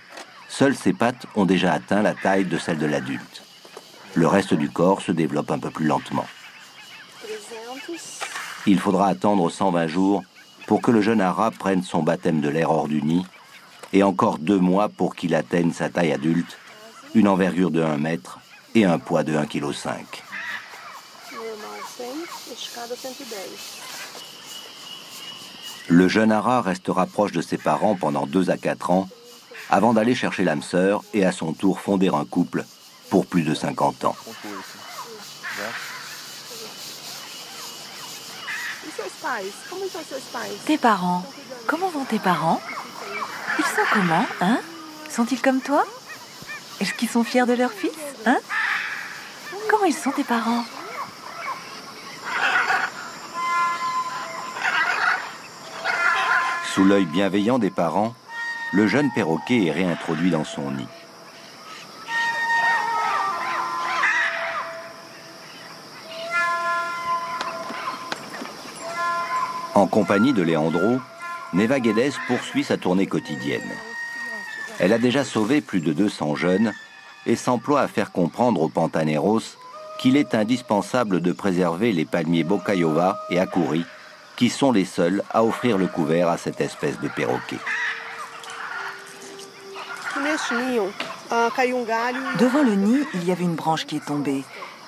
Seules ses pattes ont déjà atteint la taille de celle de l'adulte. Le reste du corps se développe un peu plus lentement. Il faudra attendre 120 jours pour que le jeune hara prenne son baptême de l'air hors du nid et encore 2 mois pour qu'il atteigne sa taille adulte, une envergure de 1 mètre et un poids de 1,5 kg. Le jeune hara restera proche de ses parents pendant 2 à 4 ans avant d'aller chercher l'âme sœur et à son tour fonder un couple pour plus de 50 ans. Tes parents, comment vont tes parents? Ils sont comment, hein? Sont-ils comme toi? Est-ce qu'ils sont fiers de leur fils, hein? Comment ils sont tes parents? Sous l'œil bienveillant des parents, le jeune perroquet est réintroduit dans son nid. En compagnie de Leandro, Neiva Guedes poursuit sa tournée quotidienne. Elle a déjà sauvé plus de 200 jeunes et s'emploie à faire comprendre aux Pantaneros qu'il est indispensable de préserver les palmiers Bocayova et Akuri, qui sont les seuls à offrir le couvert à cette espèce de perroquet. Devant le nid, il y avait une branche qui est tombée.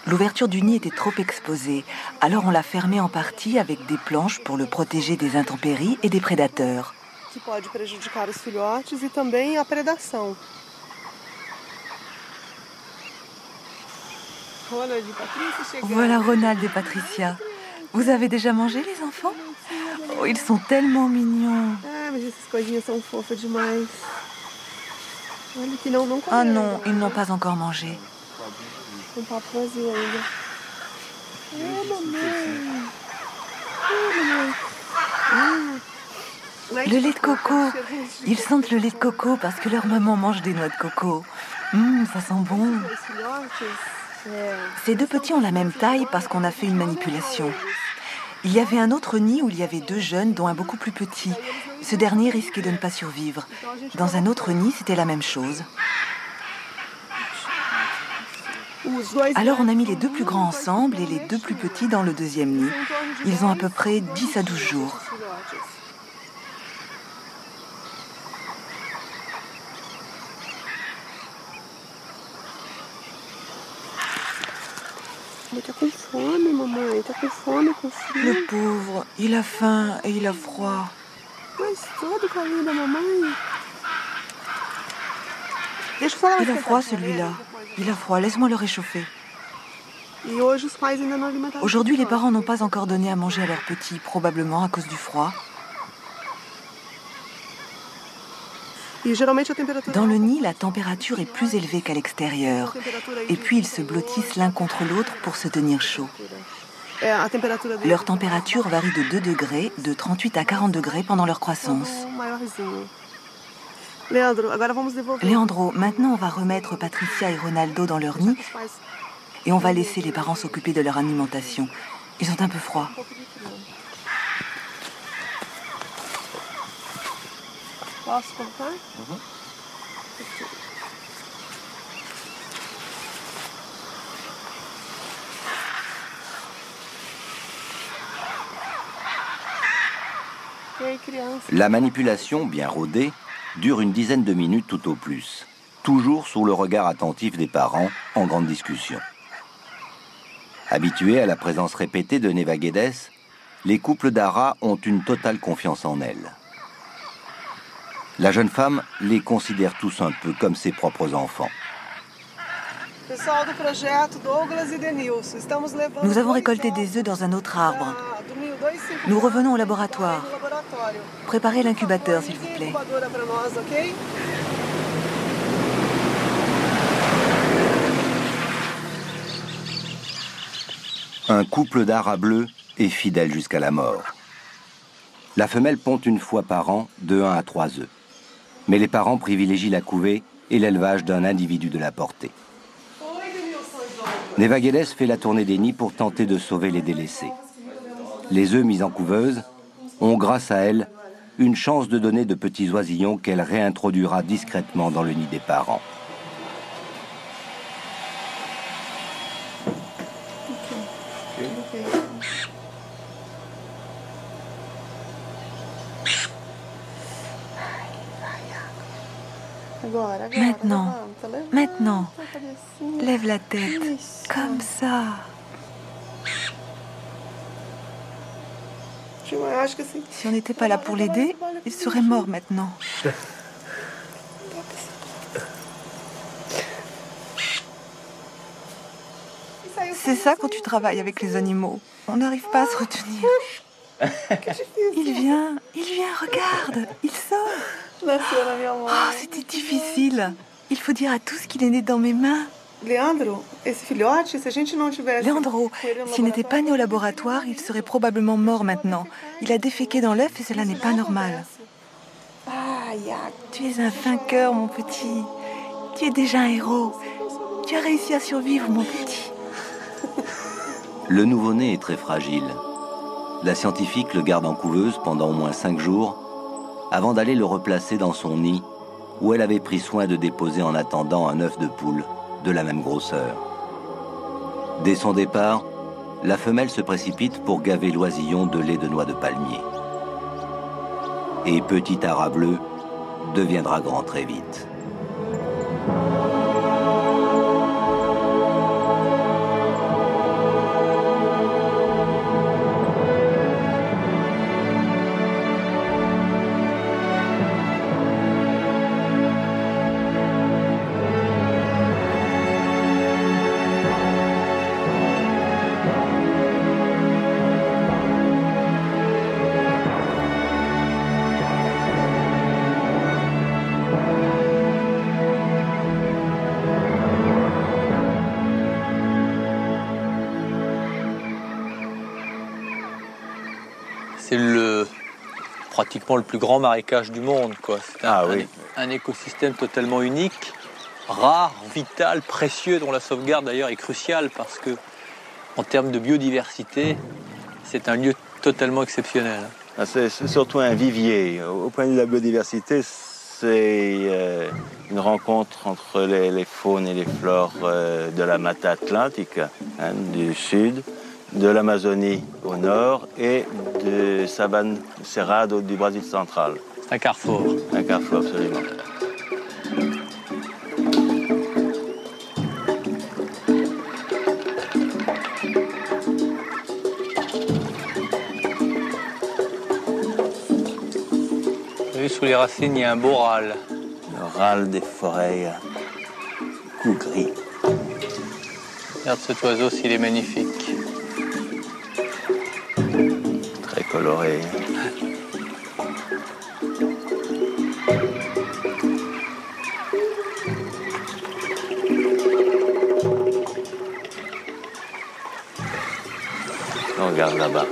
L'ouverture du nid était trop exposée, alors on l'a fermée en partie avec des planches pour le protéger des intempéries et des prédateurs. Que pode prejudicar os filhotes e também a predação. Voilà Ronald et Patricia. Vous avez déjà mangé, les enfants? Oh, ils sont tellement mignons. Ah, mas essas coisinhas são fofas demais. Olha que não comeram. Ah non, ils n'ont pas encore mangé. Um papo vazio ainda. Mamãe. Mamãe. Le lait de coco. Ils sentent le lait de coco parce que leur maman mange des noix de coco. Ça sent bon. Ces deux petits ont la même taille parce qu'on a fait une manipulation. Il y avait un autre nid où il y avait deux jeunes, dont un beaucoup plus petit. Ce dernier risquait de ne pas survivre. Dans un autre nid, c'était la même chose. Alors on a mis les deux plus grands ensemble et les deux plus petits dans le deuxième nid. Ils ont à peu près 10 à 12 jours. Le pauvre, il a faim et il a froid. Il a froid celui-là. Il a froid, laisse-moi le réchauffer. Aujourd'hui, les parents n'ont pas encore donné à manger à leurs petits, probablement à cause du froid. Dans le nid, la température est plus élevée qu'à l'extérieur. Et puis, ils se blottissent l'un contre l'autre pour se tenir chaud. Leur température varie de 2 degrés, de 38 à 40 degrés pendant leur croissance. Leandro, maintenant on va remettre Patricia et Ronaldo dans leur nid et on va laisser les parents s'occuper de leur alimentation. Ils ont un peu froid. La manipulation, bien rodée, dure une dizaine de minutes tout au plus, toujours sous le regard attentif des parents en grande discussion. Habitués à la présence répétée de Neva Guedes, les couples d'Ara ont une totale confiance en elle. La jeune femme les considère tous un peu comme ses propres enfants. Nous avons récolté des œufs dans un autre arbre. Nous revenons au laboratoire. Préparez l'incubateur, s'il vous plaît. Un couple d'Ara bleus est fidèle jusqu'à la mort. La femelle pond une fois par an de 1 à 3 œufs. Mais les parents privilégient la couvée et l'élevage d'un individu de la portée. Neva Guedes fait la tournée des nids pour tenter de sauver les délaissés. Les œufs mis en couveuse ont, grâce à elle, une chance de donner de petits oisillons qu'elle réintroduira discrètement dans le nid des parents. Maintenant, lève la tête, comme ça. Si on n'était pas là pour l'aider, il serait mort maintenant. C'est ça quand tu travailles avec les animaux. On n'arrive pas à se retenir. Il vient, regarde, il sort. Oh, c'était difficile. Il faut dire à tous qu'il est né dans mes mains. Leandro, s'il n'était pas né au laboratoire, il serait probablement mort maintenant. Il a déféqué dans l'œuf et cela n'est pas normal. Tu es un vainqueur, mon petit. Tu es déjà un héros. Tu as réussi à survivre, mon petit. Le nouveau-né est très fragile. La scientifique le garde en couveuse pendant au moins 5 jours avant d'aller le replacer dans son nid où elle avait pris soin de déposer en attendant un œuf de poule de la même grosseur. Dès son départ, la femelle se précipite pour gaver l'oisillon de lait de noix de palmier. Et petit Ara bleu deviendra grand très vite. C'est pratiquement le plus grand marécage du monde, quoi. C'est un écosystème totalement unique, rare, vital, précieux, dont la sauvegarde d'ailleurs est cruciale parce que, en termes de biodiversité, c'est un lieu totalement exceptionnel. C'est surtout un vivier. Au point de vue de la biodiversité, c'est une rencontre entre les faunes et les flores de la Mata Atlantique, du sud, de l'Amazonie au nord et de savane Cerrado du Brésil central. C'est un carrefour. Un carrefour, absolument. Vous avez vu, sous les racines, il y a un beau râle. Le râle des forêts cou gris. Regarde cet oiseau, s'il est magnifique. Très coloré. On regarde là-bas.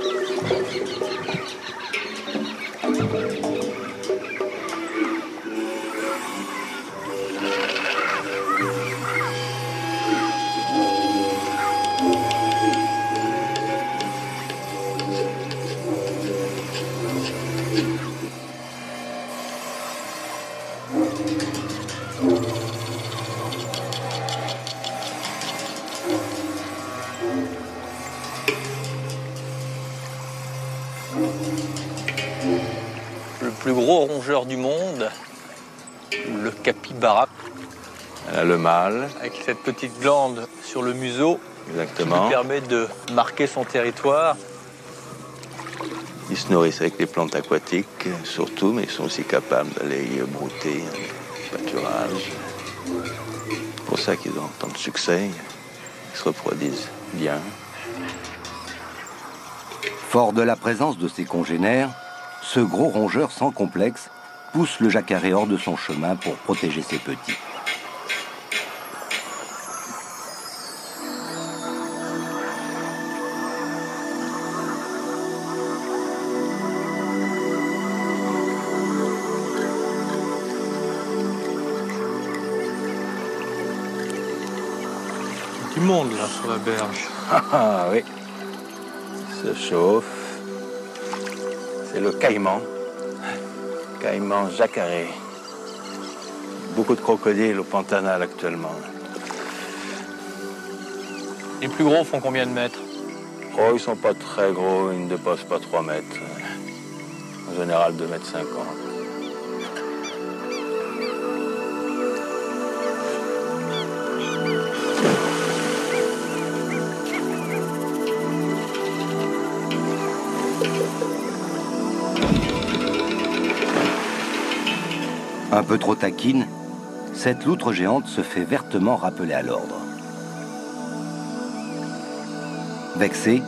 Le plus gros rongeur du monde, le capybara. Elle a le mâle. Avec cette petite glande sur le museau. Exactement. Qui lui permet de marquer son territoire. Ils se nourrissent avec les plantes aquatiques, surtout, mais ils sont aussi capables d'aller brouter du pâturage. C'est pour ça qu'ils ont tant de succès. Ils se reproduisent bien. Fort de la présence de ses congénères, ce gros rongeur sans complexe pousse le jacaré hors de son chemin pour protéger ses petits. Du monde là sur la berge. Ah oui. Se chauffe. C'est le caïman. Caïman jacaré. Beaucoup de crocodiles au Pantanal actuellement. Les plus gros font combien de mètres? Oh, ils sont pas très gros, ils ne dépassent pas 3 mètres. En général, 2,50 mètres. Un peu trop taquine, cette loutre géante se fait vertement rappeler à l'ordre. Vexée,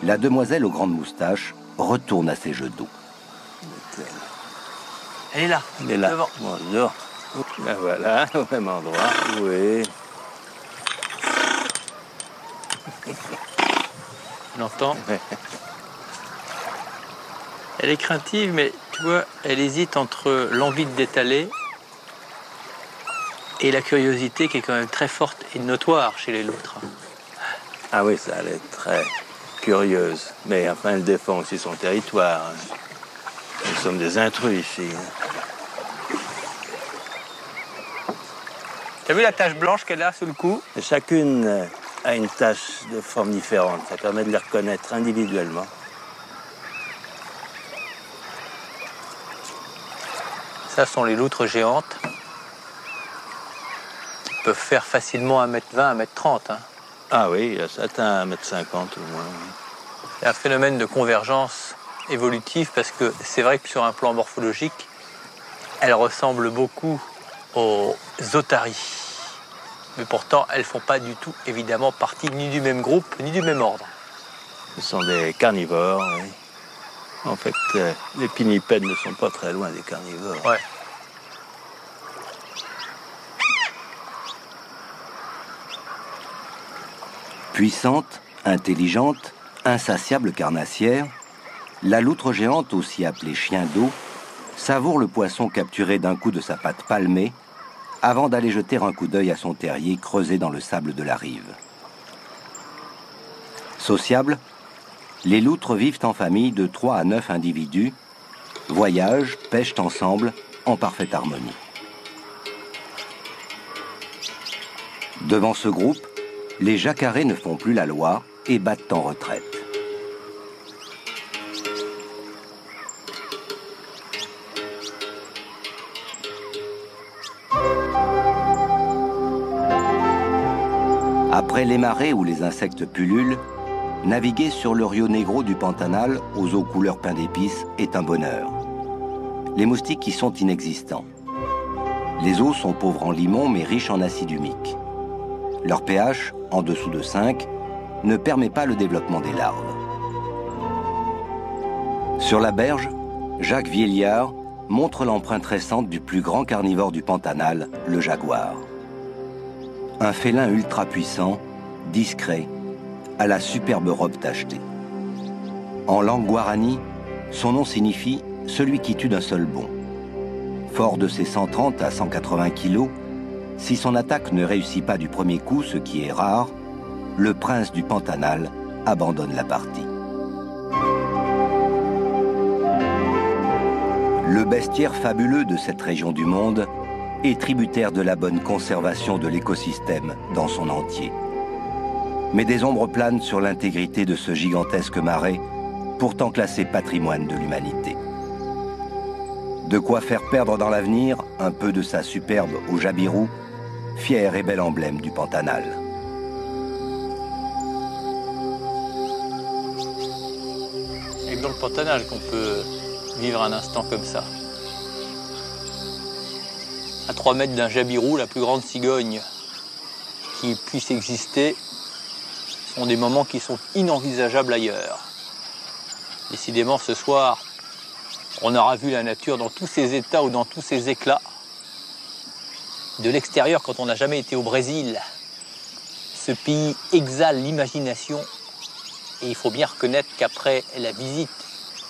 la demoiselle aux grandes moustaches retourne à ses jeux d'eau. Elle est là. Elle est là. Devant. Bonjour. Ben voilà, au même endroit. Oui. On entend. Elle est craintive, mais tu vois, elle hésite entre l'envie de d'étaler et la curiosité qui est quand même très forte et notoire chez les loutres. Ah oui, ça, elle est très curieuse. Mais enfin, elle défend aussi son territoire. Nous sommes des intrus ici. T'as vu la tache blanche qu'elle a sous le cou? Et chacune a une tache de forme différente. Ça permet de les reconnaître individuellement. Ça sont les loutres géantes. Qui peuvent faire facilement 1m20, 1m30. Hein. Ah oui, ça atteint 1m50 au moins. C'est un phénomène de convergence évolutive parce que c'est vrai que sur un plan morphologique, elles ressemblent beaucoup aux otaries. Mais pourtant, elles ne font pas du tout, évidemment, partie ni du même groupe, ni du même ordre. Ce sont des carnivores, oui. En fait, les pinnipèdes ne sont pas très loin des carnivores. Ouais. Puissante, intelligente, insatiable carnassière, la loutre géante, aussi appelée chien d'eau, savoure le poisson capturé d'un coup de sa patte palmée avant d'aller jeter un coup d'œil à son terrier creusé dans le sable de la rive. Sociables, les loutres vivent en famille de 3 à 9 individus, voyagent, pêchent ensemble en parfaite harmonie. Devant ce groupe, les jacarés ne font plus la loi et battent en retraite. Après les marais où les insectes pullulent, naviguer sur le Rio Negro du Pantanal aux eaux couleur pain d'épices est un bonheur. Les moustiques y sont inexistants. Les eaux sont pauvres en limon mais riches en acide humique. Leur pH, en dessous de 5, ne permet pas le développement des larves. Sur la berge, Jacques Vieillard montre l'empreinte récente du plus grand carnivore du Pantanal, le jaguar. Un félin ultra puissant, discret, à la superbe robe tachetée. En langue guarani, son nom signifie « celui qui tue d'un seul bond ». Fort de ses 130 à 180 kilos, si son attaque ne réussit pas du premier coup, ce qui est rare, le prince du Pantanal abandonne la partie. Le bestiaire fabuleux de cette région du monde est tributaire de la bonne conservation de l'écosystème dans son entier. Mais des ombres planent sur l'intégrité de ce gigantesque marais, pourtant classé patrimoine de l'humanité. De quoi faire perdre dans l'avenir un peu de sa superbe au Jabirou, fier et bel emblème du Pantanal. Et dans le Pantanal qu'on peut vivre un instant comme ça. À 3 mètres d'un Jabirou, la plus grande cigogne qui puisse exister, sont des moments qui sont inenvisageables ailleurs. Décidément, ce soir, on aura vu la nature dans tous ses états ou dans tous ses éclats. De l'extérieur, quand on n'a jamais été au Brésil, ce pays exhale l'imagination. Et il faut bien reconnaître qu'après la visite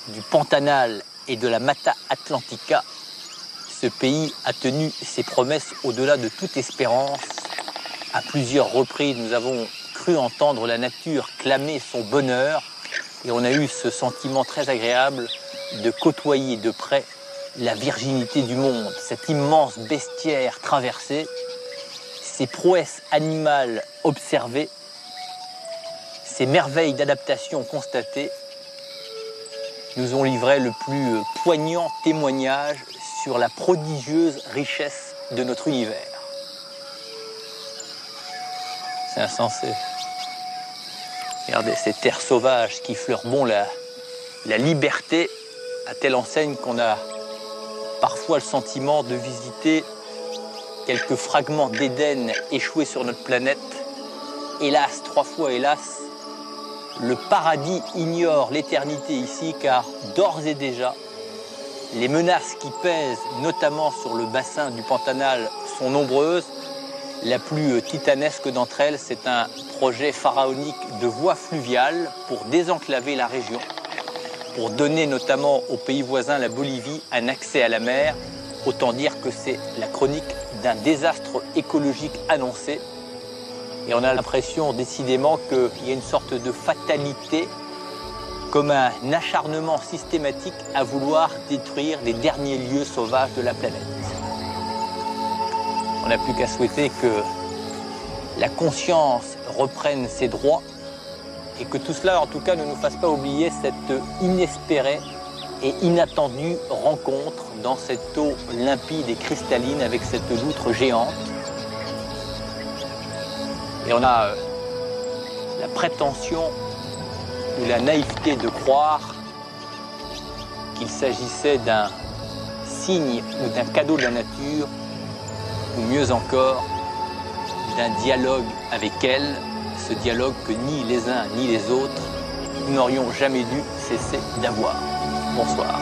du Pantanal et de la Mata Atlantica, ce pays a tenu ses promesses au-delà de toute espérance. À plusieurs reprises, nous avons cru entendre la nature clamer son bonheur et on a eu ce sentiment très agréable de côtoyer de près la virginité du monde, cet immense bestiaire traversé, ces prouesses animales observées, ces merveilles d'adaptation constatées, nous ont livré le plus poignant témoignage sur la prodigieuse richesse de notre univers. C'est insensé. Regardez ces terres sauvages qui fleurent bon la liberté à telle enseigne qu'on a parfois le sentiment de visiter quelques fragments d'Éden échoués sur notre planète. Hélas, 3 fois hélas, le paradis ignore l'éternité ici car d'ores et déjà, les menaces qui pèsent notamment sur le bassin du Pantanal sont nombreuses. La plus titanesque d'entre elles, c'est un projet pharaonique de voie fluviale pour désenclaver la région, pour donner notamment aux pays voisins, la Bolivie, un accès à la mer. Autant dire que c'est la chronique d'un désastre écologique annoncé. Et on a l'impression décidément qu'il y a une sorte de fatalité, comme un acharnement systématique à vouloir détruire les derniers lieux sauvages de la planète. On n'a plus qu'à souhaiter que la conscience reprenne ses droits et que tout cela, en tout cas, ne nous fasse pas oublier cette inespérée et inattendue rencontre dans cette eau limpide et cristalline avec cette loutre géante. Et on a la prétention ou la naïveté de croire qu'il s'agissait d'un signe ou d'un cadeau de la nature, ou mieux encore, d'un dialogue avec elle, ce dialogue que ni les uns ni les autres, nous n'aurions jamais dû cesser d'avoir. Bonsoir.